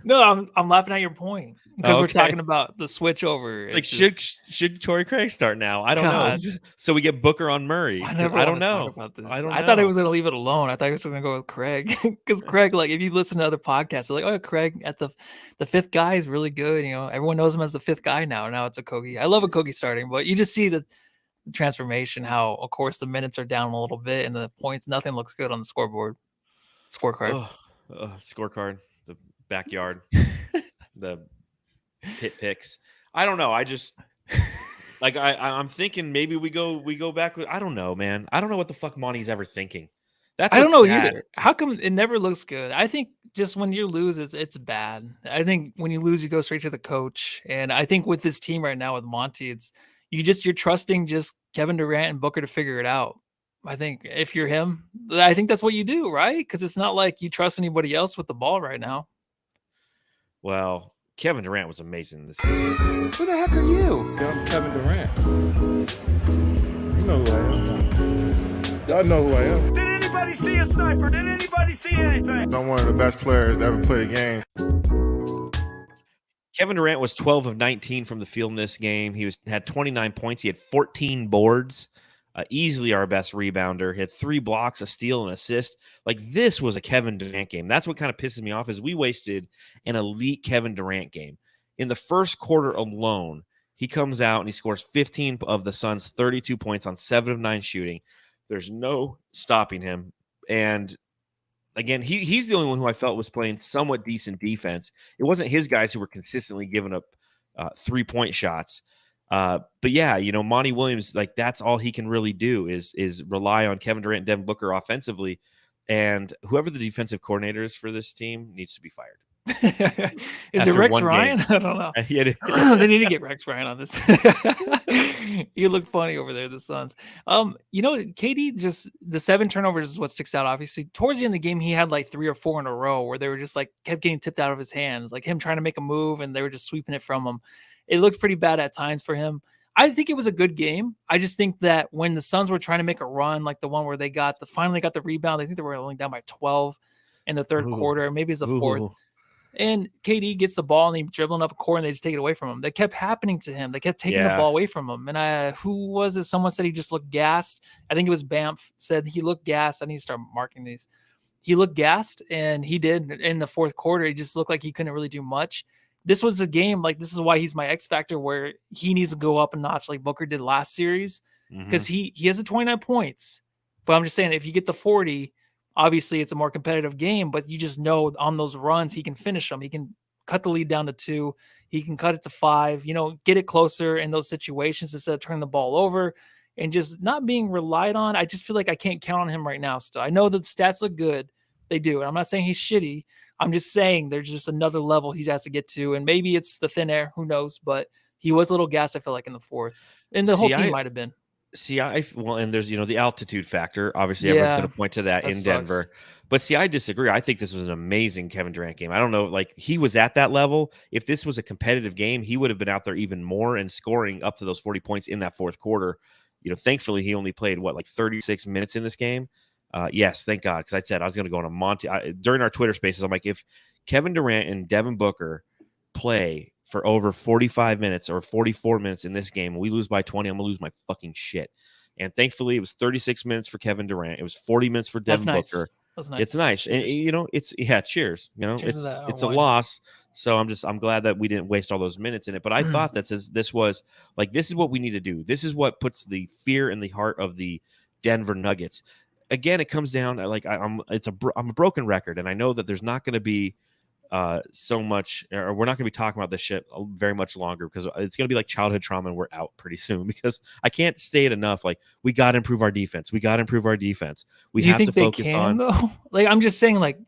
No, I'm laughing at your point because we're talking about the switch over. Like, should Tory Craig start now? I don't know. So we get Booker on Murray. I don't know about this. I thought he was going to leave it alone. I thought he was going to go with Craig because Craig, like, if you listen to other podcasts, they're like, oh, Craig at the fifth guy is really good. Everyone knows him as the fifth guy now. Now it's Okogie. I love Okogie starting, but you just see the transformation. How, of course, the minutes are down a little bit and the points. Nothing looks good on the scorecard. Scorecard. The backyard, the pit picks. I don't know. I just I'm thinking maybe we go back with, I don't know, man. I don't know what the fuck Monty's ever thinking. I don't know either. How come it never looks good? I think just when you lose, it's bad. I think when you lose, you go straight to the coach. And I think with this team right now with Monty, it's you're trusting just Kevin Durant and Booker to figure it out. I think if you're him, I think that's what you do, right? Because it's not like you trust anybody else with the ball right now. Well, Kevin Durant was amazing in this game. Who the heck are you? I'm Kevin Durant. You know who I am. Y'all know who I am. Did anybody see a sniper? Did anybody see anything? I'm one of the best players to ever play the game. Kevin Durant was 12 of 19 from the field in this game. He had 29 points. He had 14 boards. Easily our best rebounder. He had 3 blocks, a steal, and an assist. Like, this was a Kevin Durant game. That's what kind of pisses me off is we wasted an elite Kevin Durant game. In the first quarter alone, he comes out and he scores 15 of the Suns' 32 points on 7 of 9 shooting. There's no stopping him. And again, he's the only one who I felt was playing somewhat decent defense. It wasn't his guys who were consistently giving up 3-point shots. But yeah, Monty Williams, like, that's all he can really do is rely on Kevin Durant and Devin Booker offensively. And whoever the defensive coordinator is for this team needs to be fired. Is it Rex Ryan? I don't know. They need to get Rex Ryan on this. You look funny over there, the Suns. KD, just the 7 turnovers is what sticks out. Obviously, towards the end of the game, he had like 3 or 4 in a row where they were just like kept getting tipped out of his hands, like him trying to make a move and they were just sweeping it from him. It looked pretty bad at times for him. I think it was a good game. I just think that when the Suns were trying to make a run, like the one where they finally got the rebound, I think they were only down by 12 in the third quarter, maybe it's the fourth. And KD gets the ball and he's dribbling up a court and they just take it away from him. That kept happening to him. They kept taking the ball away from him. And who was it? Someone said he just looked gassed. I think it was Banff said he looked gassed. I need to start marking these. He looked gassed, and he did in the fourth quarter. He just looked like he couldn't really do much. This was a game, like, this is why he's my X factor, where he needs to go up a notch like Booker did last series, because he has the 29 points. But I'm just saying, if you get the 40, obviously it's a more competitive game, but you just know on those runs, he can finish them. He can cut the lead down to 2. He can cut it to 5, get it closer in those situations instead of turning the ball over and just not being relied on. I just feel like I can't count on him right now still. I know that the stats look good. They do. And I'm not saying he's shitty. I'm just saying there's just another level he has to get to. And maybe it's the thin air. Who knows? But he was a little gassed, I feel like, in the fourth. And the whole team might have been. And there's, the altitude factor. Obviously, everyone's going to point to that in Denver. But I disagree. I think this was an amazing Kevin Durant game. I don't know, like, he was at that level. If this was a competitive game, he would have been out there even more and scoring up to those 40 points in that fourth quarter. Thankfully, he only played, 36 minutes in this game. Yes, thank God, because I said I was going to go on a Monty. During our Twitter spaces, I'm like, if Kevin Durant and Devin Booker play for over 45 minutes or 44 minutes in this game, and we lose by 20, I'm going to lose my fucking shit. And thankfully, it was 36 minutes for Kevin Durant. It was 40 minutes for Devin Booker. That's nice. It's nice. And, cheers. It's a loss. So I'm glad that we didn't waste all those minutes in it. But I thought that this was like, this is what we need to do. This is what puts the fear in the heart of the Denver Nuggets. Again, it comes down like I'm a broken record, and I know that there's not going to be so much, or we're not going to be talking about this shit very much longer, because it's going to be like childhood trauma and we're out pretty soon, because I can't say it enough. Like, we got to improve our defense. We have to focus on, though? Like, I'm just saying, like,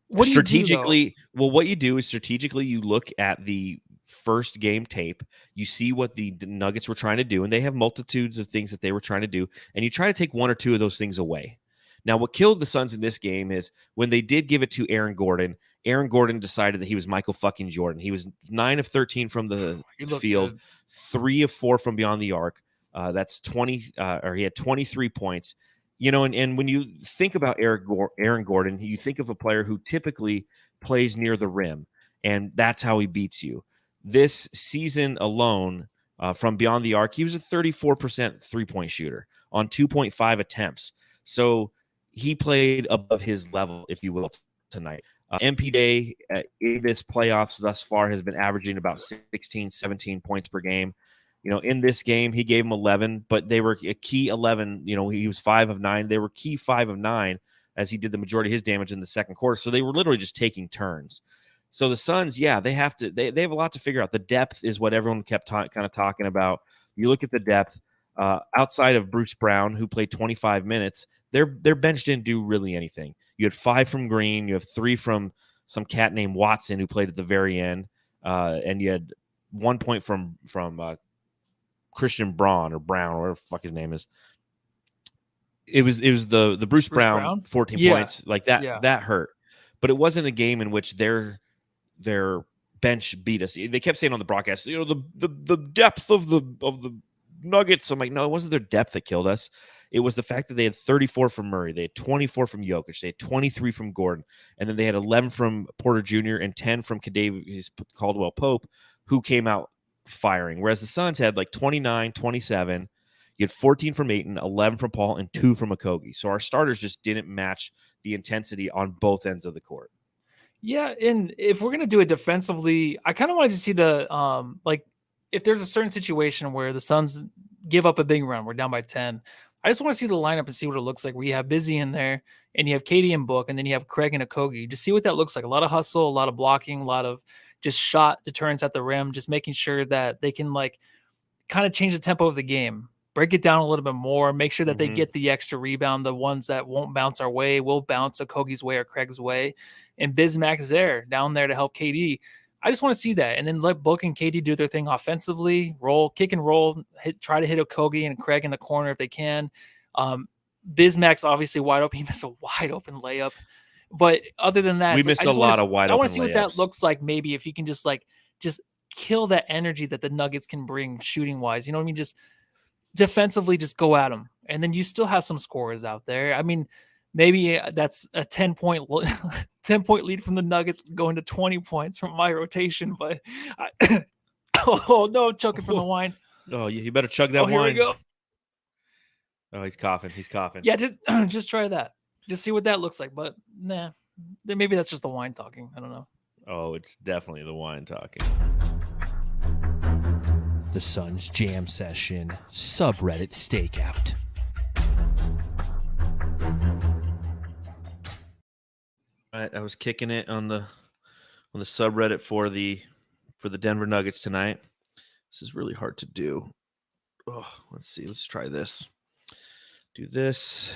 what strategically, what you do is strategically you look at the first game tape, you see what the Nuggets were trying to do, and they have multitudes of things that they were trying to do, and you try to take 1 or 2 of those things away. Now, what killed the Suns in this game is when they did give it to Aaron Gordon decided that he was Michael fucking Jordan. He was 9 of 13 from the field, good. 3 of 4 from beyond the arc. That's 20, or he had 23 points. And when you think about Aaron Gordon, you think of a player who typically plays near the rim, and that's how he beats you. This season alone, from beyond the arc, he was a 34% three-point shooter on 2.5 attempts. So he played above his level, if you will, tonight. MP Day in this playoffs thus far has been averaging about 16, 17 points per game. In this game, he gave him 11, but they were a key 11. He was 5 of 9. They were key 5 of 9 as he did the majority of his damage in the second quarter. So they were literally just taking turns. So the Suns, they have a lot to figure out. The depth is what everyone kept kind of talking about. You look at the depth outside of Bruce Brown, who played 25 minutes, their bench didn't do really anything. You had 5 from Green, you have 3 from some cat named Watson, who played at the very end, and you had 1 point from Christian Braun or Brown, or whatever the fuck his name is. It was the Bruce Brown 14 points like that. Yeah. That hurt, but it wasn't a game in which their bench beat us. They kept saying on the broadcast, the depth of the Nuggets. I'm like, no, it wasn't their depth that killed us. It was the fact that they had 34 from Murray, they had 24 from Jokic, they had 23 from Gordon, and then they had 11 from Porter Jr. and 10 from Kadavius Caldwell-Pope, who came out firing. Whereas the Suns had like 29, 27. You had 14 from Ayton, 11 from Paul, and 2 from Okogie. So our starters just didn't match the intensity on both ends of the court. Yeah, and if we're gonna do it defensively, I kind of wanted to see the like if there's a certain situation where the Suns give up a big run, we're down by 10. I just want to see the lineup and see what it looks like. Where you have Busy in there, and you have Katie and Book, and then you have Craig and Okogie. Just see what that looks like. A lot of hustle, a lot of blocking, a lot of just shot deterrence at the rim, just making sure that they can like kind of change the tempo of the game, break it down a little bit more, make sure that they get the extra rebound. The ones that won't bounce our way will bounce Okogie's way or Craig's way. And Bismack is there, down there to help KD. I just want to see that. And then let Book and KD do their thing offensively, roll, kick and roll, try to hit Okogie and Craig in the corner if they can. Bismack's obviously wide open. He missed a wide open layup. But other than that, we missed a lot of wide open layups. I want to see what that looks like. Maybe if you can just kill that energy that the Nuggets can bring shooting wise. You know what I mean? Just defensively, just go at them. And then you still have some scorers out there. I mean, maybe that's a 10-point lead from the Nuggets going to 20 points from my rotation. But oh no, choking from the wine. Oh, you better chug that wine. Here we go. Oh, he's coughing. Yeah, just try that. Just see what that looks like. But nah, maybe that's just the wine talking. I don't know. Oh, it's definitely the wine talking. The Suns Jam Session subreddit Stakeout. All right, I was kicking it on the subreddit for the Denver Nuggets tonight. This is really hard to do. Oh, let's see. Let's try this. Do this.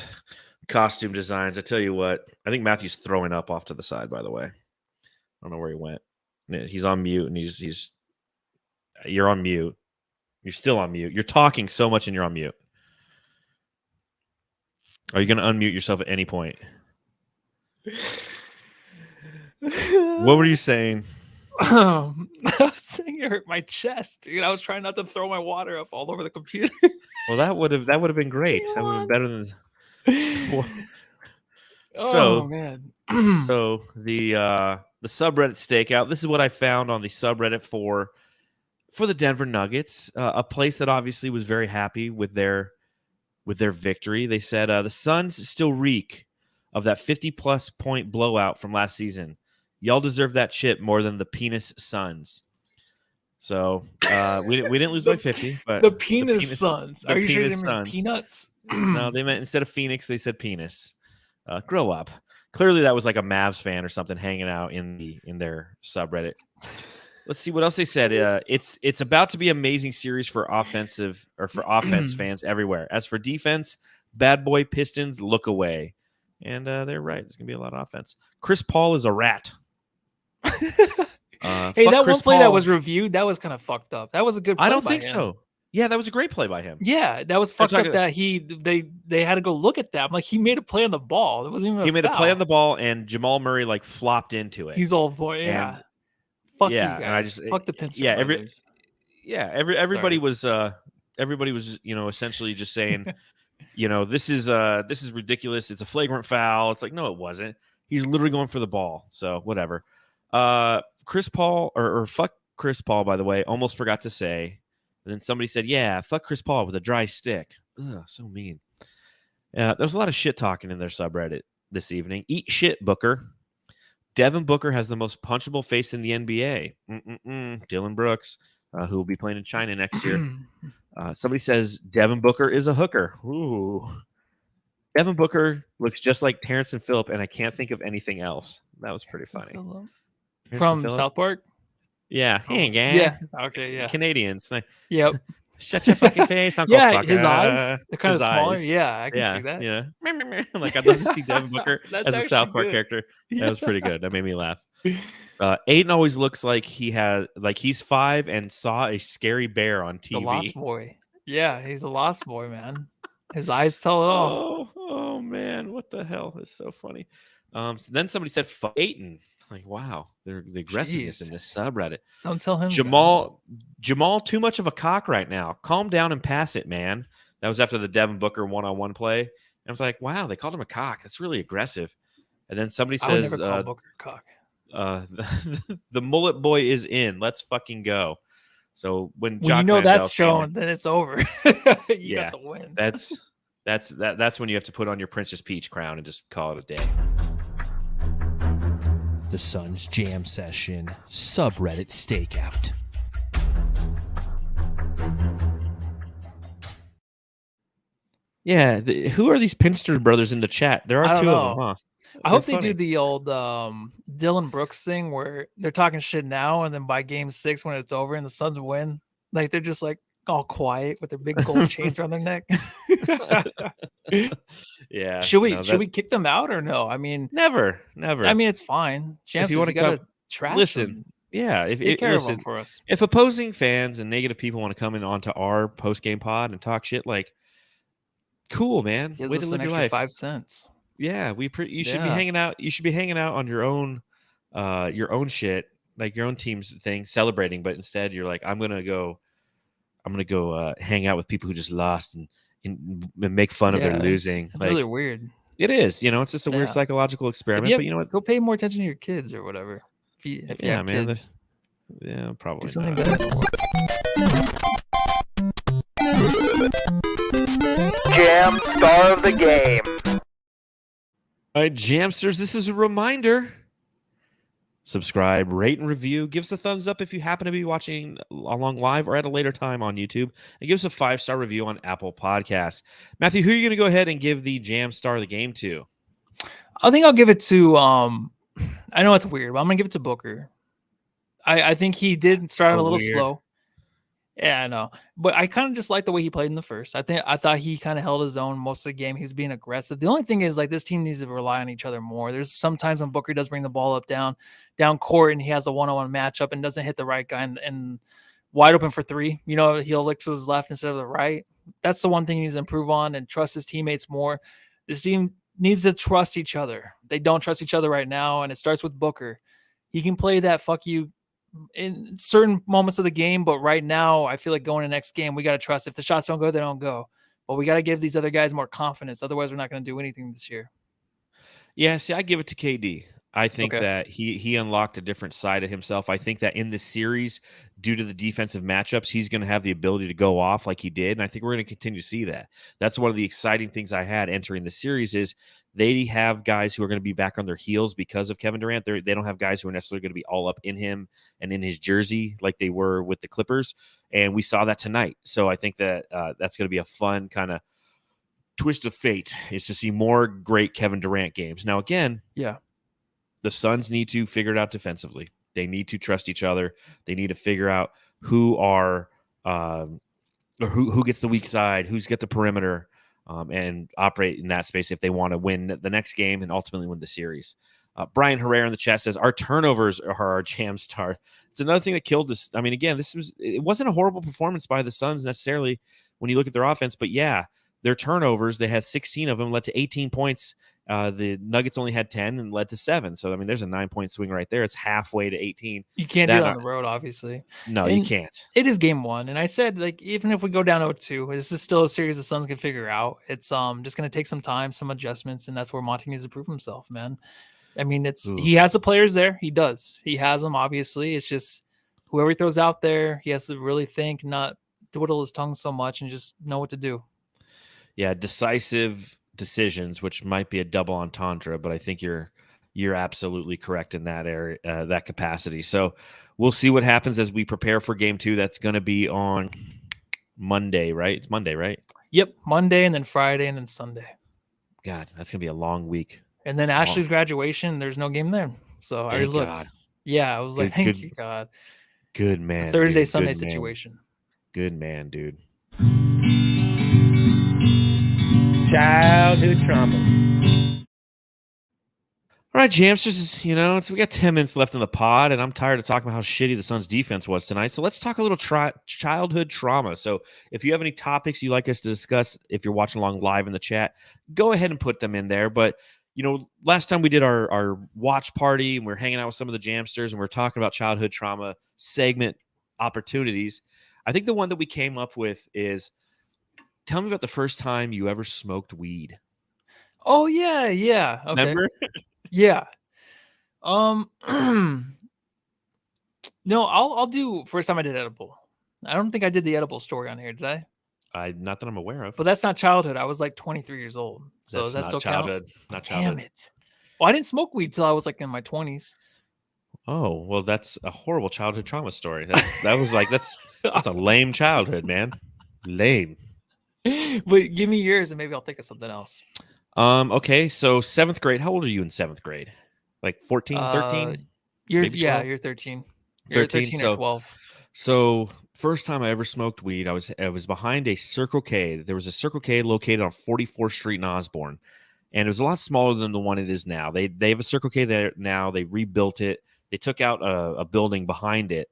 Costume designs. I tell you what, I think Matthew's throwing up off to the side, by the way. I don't know where he went. He's on mute, and you're on mute. You're still on mute. You're talking so much and you're on mute. Are you going to unmute yourself at any point? What were you saying? I was saying it hurt my chest, dude. I was trying not to throw my water up all over the computer. Well, that would have been great. That would have been better than. Man. So the subreddit Stakeout. This is what I found on the subreddit for the Denver Nuggets, a place that obviously was very happy with their victory. They said the Suns still reek of that 50-plus point blowout from last season. Y'all deserve that chip more than the penis Suns. So we didn't lose by 50, but the penis Suns. Are you sure they meant peanuts? No, they meant instead of Phoenix, they said penis. Grow up. Clearly, that was like a Mavs fan or something hanging out in their subreddit. Let's see what else they said. It's about to be an amazing series for offense fans everywhere. As for defense, bad boy Pistons look away, and they're right. There's gonna be a lot of offense. Chris Paul is a rat. Hey, that one play that was reviewed, that was kind of fucked up. That was a good play. I don't think so. Yeah, that was a great play by him. Yeah, that was fucked up that they had to go look at that. I'm like, he made a play on the ball. It wasn't even a play on the ball, and Jamal Murray like flopped into it. He's all for it. Yeah. Fuck you guys. And I just fuck the Pinster Brothers. Everybody was essentially just saying, this is ridiculous. It's a flagrant foul. It's like, no, it wasn't. He's literally going for the ball. So whatever. Chris Paul or fuck Chris Paul, by the way, almost forgot to say. And then somebody said, yeah, fuck Chris Paul with a dry stick. Ugh, so mean. There's a lot of shit talking in their subreddit this evening. Eat shit, Booker. Devin Booker has the most punchable face in the NBA. Dylan Brooks, who will be playing in China next year. Somebody says Devin Booker is a hooker. Ooh. Devin Booker looks just like Terrence and Phillip, and I can't think of anything else. That was pretty funny. From South Park? Yeah. Hey, gang. Yeah. Okay, yeah. Canadians. Yep. Shut your fucking face, Uncle Yeah, Fucker. his eyes. They're kind of smaller. Eyes. Yeah, I can see that. Yeah. Like, I'd love to see Devin Booker as a South Park character. That was pretty good. That made me laugh. Aiden always looks like he's 5 and saw a scary bear on TV. The Lost Boy. Yeah, he's a Lost Boy, man. His eyes tell it all. Oh man, what the hell? It's so funny. So then somebody said Aiden. Like, wow, the aggressiveness in this subreddit. Don't tell him. Jamal, too much of a cock right now. Calm down and pass it, man. That was after the Devin Booker one-on-one play. And I was like, wow, they called him a cock. That's really aggressive. And then somebody I would says, never call Booker a cock. the mullet boy is in. Let's fucking go. So when When you Jock know Manziel that's came shown, in, then it's over. You Yeah, got the win. that's when you have to put on your Princess Peach crown and just call it a day. The Suns Jam Session subreddit Stakeout. Yeah, who are these Pinster Brothers in the chat? There I are don't two of know. them, huh? I hope They're they do funny. the old Dylan Brooks thing where they're talking shit now, and then by game 6 when it's over and the Suns win, like they're just like all quiet with their big gold chains around their neck. Yeah. Should we no, should we kick them out or no? I mean, Never. I mean it's fine. Champs, you wanna gotta come- trash listen, them. Yeah, Take care of them for us. if opposing fans and negative people want to come in onto our post game pod and talk shit, like, cool, man. Gives Way us to an live your extra life. 5 cents. Yeah, you should be Yeah. hanging out. You should be hanging out on your own shit, like your own team's thing, celebrating. But instead, you're like, I'm gonna go hang out with people who just lost and make fun of their Yeah, losing. It's Like, really weird. it is, it's just a weird Yeah. psychological If experiment. you But you know what? go pay more attention to your kids or whatever. If you Yeah, have man, kids, Yeah, do probably something not. better. Jam star of the game. All right, Jamsters, this is a reminder. Subscribe, rate, and review. Give us a thumbs up if you happen to be watching along live or at a later time on YouTube. And give us a 5-star review on Apple Podcasts. Matthew, who are you going to go ahead and give the Jam Star of the Game to? I think I'll give it to I know it's weird, but I'm gonna give it to Booker. I think he did start out a little weird. slow. Yeah, I know. But I kind of just like the way he played in the first. I thought he kind of held his own most of the game. He was being aggressive. The only thing is like this team needs to rely on each other more. There's sometimes when Booker does bring the ball up down court and he has a one-on-one matchup and doesn't hit the right guy and wide open for 3. He'll look to his left instead of the right. That's the one thing he needs to improve on and trust his teammates more. This team needs to trust each other. They don't trust each other right now, and it starts with Booker. He can play that fuck you in certain moments of the game, but right now I feel like going to next game, we got to trust. If the shots don't go, they don't go. But we got to give these other guys more confidence. Otherwise, we're not going to do anything this year. Yeah, see, I give it to KD. I think Okay. that he unlocked a different side of himself. I think that in this series, due to the defensive matchups, he's going to have the ability to go off like he did, and I think we're going to continue to see that. That's one of the exciting things I had entering the series is they have guys who are going to be back on their heels because of Kevin Durant. They don't have guys who are necessarily going to be all up in him and in his jersey like they were with the Clippers, and we saw that tonight. So I think that that's going to be a fun kind of twist of fate is to see more great Kevin Durant games. Now, again, Yeah. the Suns need to figure it out defensively. They need to trust each other. They need to figure out who are or who gets the weak side, who's got the perimeter, and operate in that space if they want to win the next game and ultimately win the series. Brian Herrera in the chat says our turnovers are our jam star. It's another thing that killed us. I mean, again, it wasn't a horrible performance by the Suns necessarily when you look at their offense, but yeah, their turnovers, they had 16 of them, led to 18 points. The Nuggets only had 10 and led to 7. So, I mean, there's a 9-point swing right there. It's halfway to 18. You can't do That that on the road, obviously. No, you And can't. It is game 1. And I said, like, even if we go down 0-2, this is still a series the Suns can figure out. It's just going to take some time, some adjustments, and that's where Monty needs to prove himself, man. I mean, he has the players there. He does. He has them, obviously. It's just whoever he throws out there, he has to really think, not twiddle his tongue so much and just know what to do. Yeah, decisive decisions, which might be a double entendre, but I think you're absolutely correct in that area, that capacity. So we'll see what happens as we prepare for game 2. That's going to be on Monday, right? It's Monday, right? Yep, Monday and then Friday and then Sunday. God, that's going to be a long week. And then Ashley's graduation, there's no game there. So I already Thank looked. God. Yeah, I was like, thank you, God. Good man. Thursday, dude. Sunday Good man. situation. Good man, dude. Childhood trauma. All right, Jamsters, we got 10 minutes left in the pod, and I'm tired of talking about how shitty the Suns' defense was tonight. So let's talk a little childhood trauma. So if you have any topics you'd like us to discuss, if you're watching along live in the chat, go ahead and put them in there. But, last time we did our watch party, and we were hanging out with some of the Jamsters, and we were talking about childhood trauma segment opportunities. I think the one that we came up with is tell me about the first time you ever smoked weed. Oh yeah. Okay. Remember? Yeah. Um no, I'll do first time I did edible. I don't think I did the edible story on here, did I? Not that I'm aware of. But that's not childhood. I was like 23 years old. So does That's that not still count? childhood. Not Damn childhood. it. Well, I didn't smoke weed till I was like in my 20s. Oh, well, that's a horrible childhood trauma story. That's a lame childhood, man. Lame. But give me yours and maybe I'll think of something else. Okay, so 7th grade. How old are you in 7th grade? Like 14, 13? You're Maybe 12? you're 13. You're 13 or 12. So first time I ever smoked weed, I was behind a Circle K. There was a Circle K located on 44th Street in Osborne, and it was a lot smaller than the one it is now. They have a Circle K there now. They rebuilt it. They took out a building behind it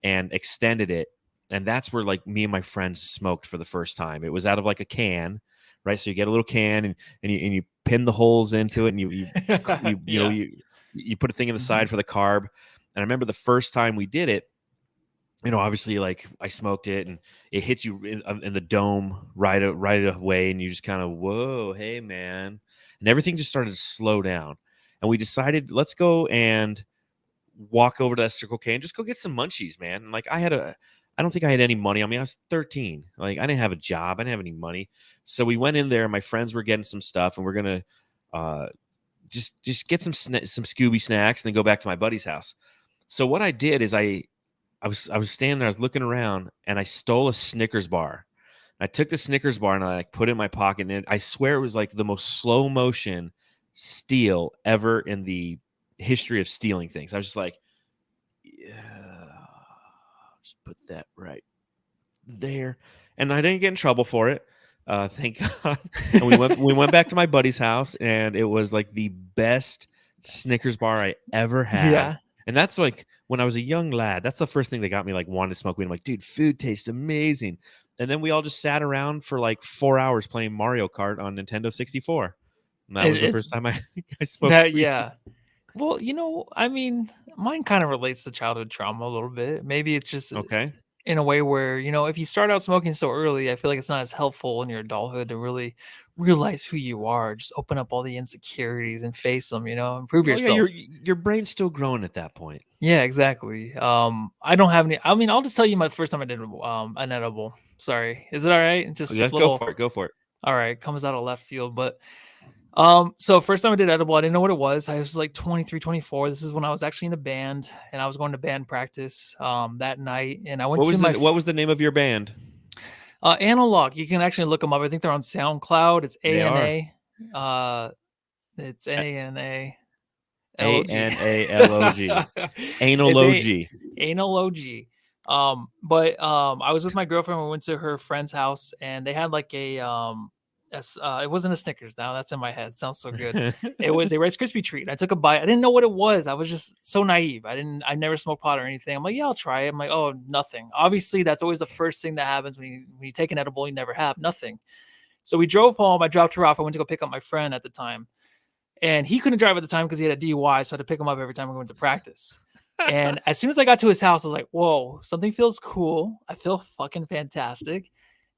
and extended it, and that's where like me and my friends smoked for the first time. It was out of like a can, right? So you get a little can and you pin the holes into it, and you put a thing in the side for the carb. And I remember the first time we did it, obviously, like I smoked it, and it hits you in the dome right away, and you just kind of, whoa, hey man, and everything just started to slow down. And we decided, let's go and walk over to that Circle K and just go get some munchies, man. And like I don't think I had any money. I mean, I was 13. Like I didn't have a job. I didn't have any money. So we went in there. My friends were getting some stuff, and we're gonna just get some Scooby snacks and then go back to my buddy's house. So what I did is I was standing there, I was looking around, and I stole a Snickers bar. I took the Snickers bar and I like put it in my pocket, and I swear it was like the most slow motion steal ever in the history of stealing things. I was just like, yeah, just put that right there, and I didn't get in trouble for it. Thank God. And we went back to my buddy's house, and it was like the best Snickers bar I ever had. Yeah. And that's like when I was a young lad, that's the first thing that got me like wanting to smoke weed. I'm like, dude, food tastes amazing. And then we all just sat around for like 4 hours playing Mario Kart on Nintendo 64. And that was the first time I smoked weed. Yeah. Well, I mean, mine kind of relates to childhood trauma a little bit. Maybe it's just Okay. in a way where, if you start out smoking so early, I feel like it's not as helpful in your adulthood to really realize who you are. Just open up all the insecurities and face them, improve yourself. Yeah, your brain's still growing at that point. Yeah, exactly. I don't have any. I mean, I'll just tell you my first time I did an edible. Sorry, is it all right? Just Yeah, go for it. Go for it. All right, comes out of left field, but so first time I did edible, I didn't know what it was. I was like 23, 24. This is when I was actually in a band, and I was going to band practice that night, and I went what was the name of your band? Analog. You can actually look them up. I think they're on SoundCloud. It's ANA. It's ANA. ANALOG. Analog. Analog. But I was with my girlfriend. We went to her friend's house, and they had like a it wasn't a Snickers. Now that's in my head. Sounds so good. It was a Rice Krispie treat. I took a bite. I didn't know what it was. I was just so naive. I never smoked pot or anything. I'm like, yeah, I'll try it. I'm like, oh, nothing. Obviously, that's always the first thing that happens when you take an edible. You never have nothing. So we drove home. I dropped her off. I went to go pick up my friend at the time, and he couldn't drive at the time because he had a DUI. So I had to pick him up every time we went to practice. And as soon as I got to his house, I was like, whoa, something feels cool. I feel fucking fantastic.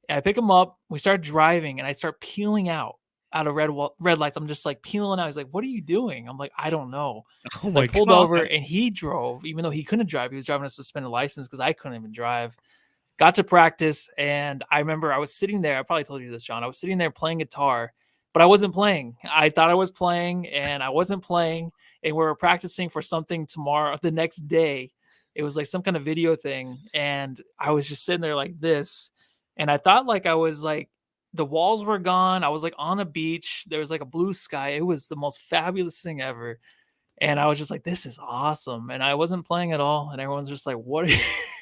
And I pick him up. We start driving, and I start peeling out of red lights. I'm just like peeling out. He's like, "What are you doing?" I'm like, "I don't know." Oh So my I pulled God. over, and he drove, even though he couldn't drive. He was driving a suspended license because I couldn't even drive. Got to practice, and I remember I was sitting there. I probably told you this, John. I was sitting there playing guitar, but I wasn't playing. I thought I was playing, and I wasn't playing. And we were practicing for something the next day. It was like some kind of video thing, and I was just sitting there like this. And I thought like I was like, the walls were gone. I was like on a beach. There was like a blue sky. It was the most fabulous thing ever. And I was just like, this is awesome. And I wasn't playing at all. And everyone's just like, what?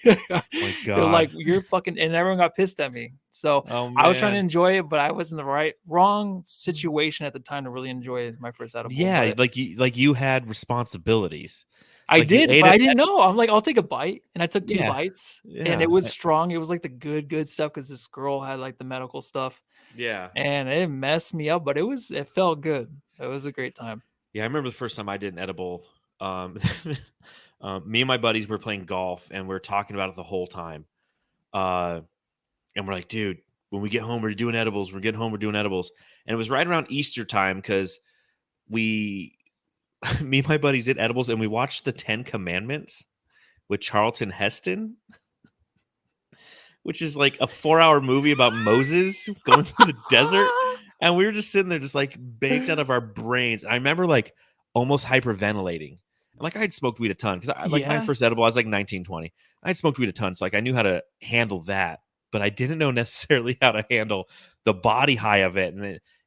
Oh my They're God. like, you're fucking, and everyone got pissed at me. So I was trying to enjoy it, but I was in the wrong situation at the time to really enjoy my first edible. Yeah, But like you had responsibilities. I Like, you did, ate but it I didn't know. I'm like, I'll take a bite. And I took 2 Yeah. bites, and Yeah. it was strong. It was like the good stuff because this girl had like the medical stuff. Yeah. And it messed me up, but it felt good. It was a great time. Yeah, I remember the first time I did an edible. Me and my buddies were playing golf, and we were talking about it the whole time. And we're like, dude, when we get home, we're doing edibles. We're getting home, we're doing edibles. And it was right around Easter time because me and my buddies did edibles and we watched the 10 Commandments with Charlton Heston, which is like a 4-hour movie about Moses going through the desert. And we were just sitting there just like baked out of our brains. I remember like almost hyperventilating. And like I had smoked weed a ton because my first edible, I was like 19, 20. I had smoked weed a ton. So like I knew how to handle that, but I didn't know necessarily how to handle the body high of it.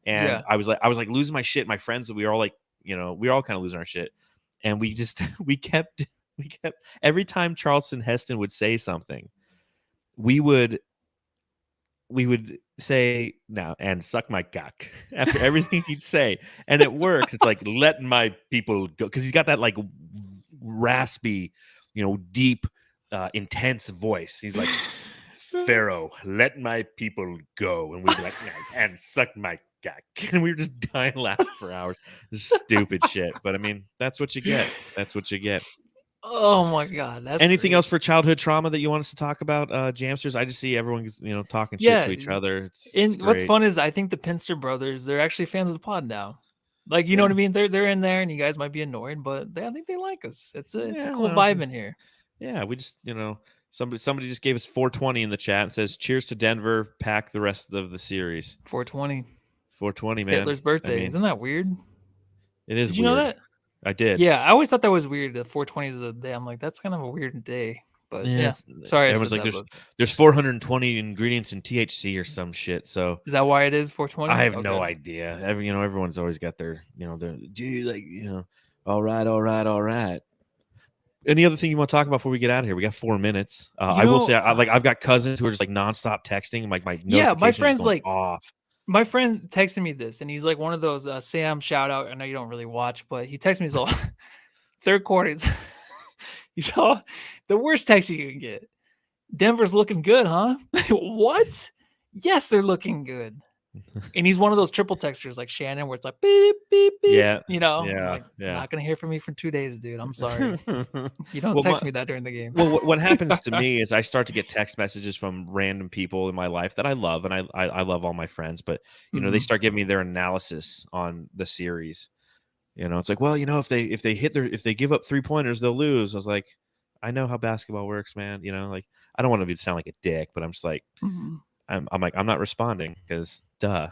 And I was like losing my shit. My friends, we were all like, we were all kind of losing our shit. And we kept every time Charleston Heston would say something, we would say now and suck my cock after everything he'd say, and it works. It's like let my people go because he's got that like raspy, deep, intense voice. He's like Pharaoh, let my people go, and we'd be like and suck my cock, and we were just dying laughing for hours. Stupid shit, but I mean that's what you get. That's what you get. Oh my God! That's anything great. else for childhood trauma that you want us to talk about, Jamsters? I just see everyone, talking shit to each other. It's what's fun is I think the Pinster Brothers, they're actually fans of the pod now. Like you know what I mean? They're in there, and you guys might be annoyed, but I think they like us. It's a cool vibe in here. Yeah, we just somebody just gave us 420 in the chat and says cheers to Denver. Pack the rest of the series. 420, man. Hitler's birthday. Isn't that weird? It is. Did you know that? I did. Yeah, I always thought that was weird. The 420 is a day. I'm like, that's kind of a weird day. But sorry. Everyone's like, there's 420 ingredients in THC or some shit. So is that why it is 420? I have no idea. Everyone's always got their, all right. Any other thing you want to talk about before we get out of here? We got 4 minutes. I will say, I've got cousins who are just like nonstop texting. Like my friend's like off. My friend texted me this, and he's like one of those Sam shout out. I know you don't really watch, but he texted me his all third quarter. He's all the worst text you can get. Denver's looking good, huh? What? Yes, they're looking good. And he's one of those triple textures like Shannon, where it's like beep beep beep. Yeah, Not gonna hear from me for 2 days, dude. I'm sorry. You don't text me that during the game. Well, what happens to me is I start to get text messages from random people in my life that I love, and I love all my friends, but they start giving me their analysis on the series. It's like, well, if they give up 3-pointers, they'll lose. I was like, I know how basketball works, man. Like I don't want to sound like a dick, but I'm just like, I'm like, I'm not responding because duh.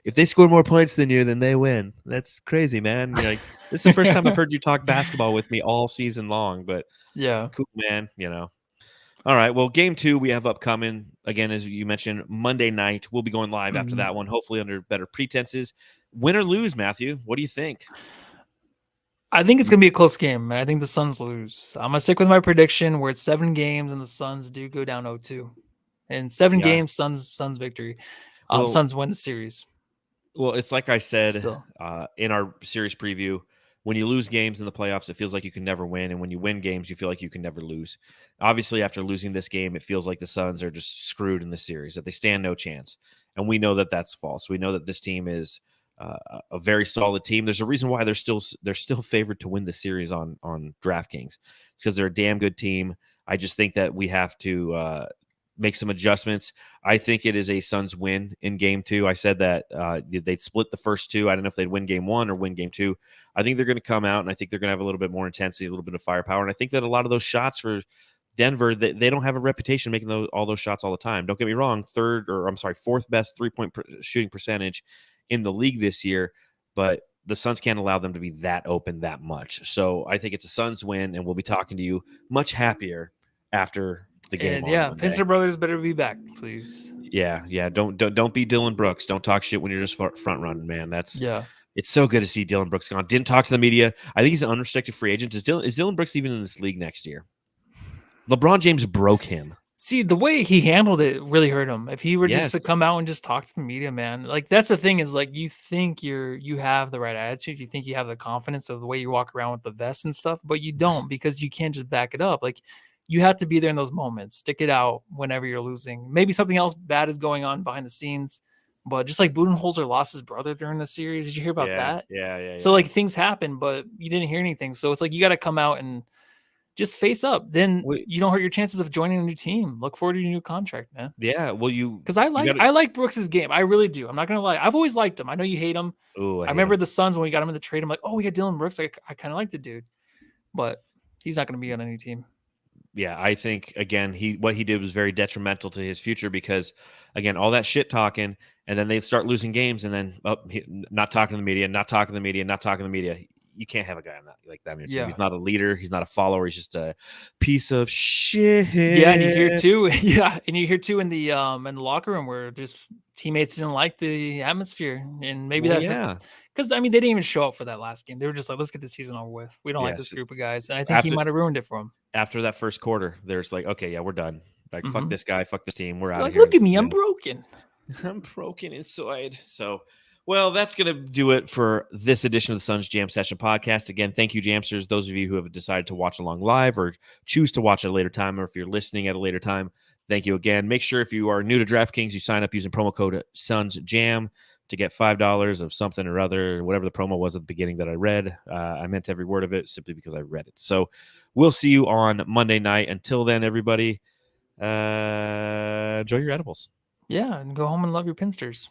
If they score more points than you, then they win. That's crazy, man. You're like, this is the first time I've heard you talk basketball with me all season long, but cool, man. All right. Well, game 2 we have upcoming again, as you mentioned, Monday night. We'll be going live after that one, hopefully under better pretenses. Win or lose, Matthew? What do you think? I think it's going to be a close game, and I think the Suns lose. I'm going to stick with my prediction where it's 7 games and the Suns do go down 0-2. And 7 games, Suns victory. Suns win the series. Well, it's like I said in our series preview, when you lose games in the playoffs, it feels like you can never win. And when you win games, you feel like you can never lose. Obviously, after losing this game, it feels like the Suns are just screwed in the series, that they stand no chance. And we know that that's false. We know that this team is a very solid team. There's a reason why they're still favored to win the series on DraftKings. It's because they're a damn good team. I just think that we have to make some adjustments. I think it is a Suns win in game 2. I said that they'd split the first 2. I don't know if they'd win game 1 or win game 2. I think they're going to come out, and I think they're going to have a little bit more intensity, a little bit of firepower. And I think that a lot of those shots for Denver, they don't have a reputation making all those shots all the time. Don't get me wrong, fourth best 3-point shooting percentage in the league this year, but the Suns can't allow them to be that open that much. So I think it's a Suns win, and we'll be talking to you much happier after the game. And Pinster Brothers better be back, please. Yeah. Don't be Dylan Brooks. Don't talk shit when you're just front running, man. It's so good to see Dylan Brooks gone. Didn't talk to the media. I think he's an unrestricted free agent. Is Dylan Brooks even in this league next year? LeBron James broke him. See, the way he handled it really hurt him. If he were just to come out and just talk to the media, man, like that's the thing is like you think you have the right attitude, you think you have the confidence of the way you walk around with the vest and stuff, but you don't because you can't just back it up. Like you have to be there in those moments, stick it out whenever you're losing. Maybe something else bad is going on behind the scenes, but just like Budenholzer lost his brother during the series. Did you hear about that? Yeah. So like things happen, but you didn't hear anything. So it's like you got to come out and just face up. Then Wait. you don't hurt your chances of joining a new team. Look forward to your new contract, man. Yeah, well, Because I like Brooks's game. I really do. I'm not gonna lie. I've always liked him. I know you hate him. Oh, I remember the Suns when we got him in the trade. I'm like, oh, we got Dylan Brooks. I kind of like the dude, but he's not gonna be on any team. Yeah, I think again, what he did was very detrimental to his future because, again, all that shit talking, and then they start losing games, and then not talking to the media, not talking to the media, not talking to the media. You can't have a guy like that on your team. Yeah. He's not a leader. He's not a follower. He's just a piece of shit. Yeah, and you hear too. Yeah, and you hear too in the locker room where just teammates didn't like the atmosphere, and maybe because I mean they didn't even show up for that last game. They were just like, let's get the season over with. We don't like this group of guys, and I think he might have ruined it for him. After that first quarter, there's like, okay, yeah, we're done. Like, fuck this guy, fuck this team. We're out of Like, here. look at me, I'm broken. I'm broken inside. So, well, that's going to do it for this edition of the Suns Jam Session podcast. Again, thank you, Jamsters. Those of you who have decided to watch along live or choose to watch at a later time, or if you're listening at a later time, thank you again. Make sure if you are new to DraftKings, you sign up using promo code SunsJam to get $5 of something or other, whatever the promo was at the beginning that I read. I meant every word of it simply because I read it. So we'll see you on Monday night. Until then, everybody, enjoy your edibles. Yeah, and go home and love your Pinsters.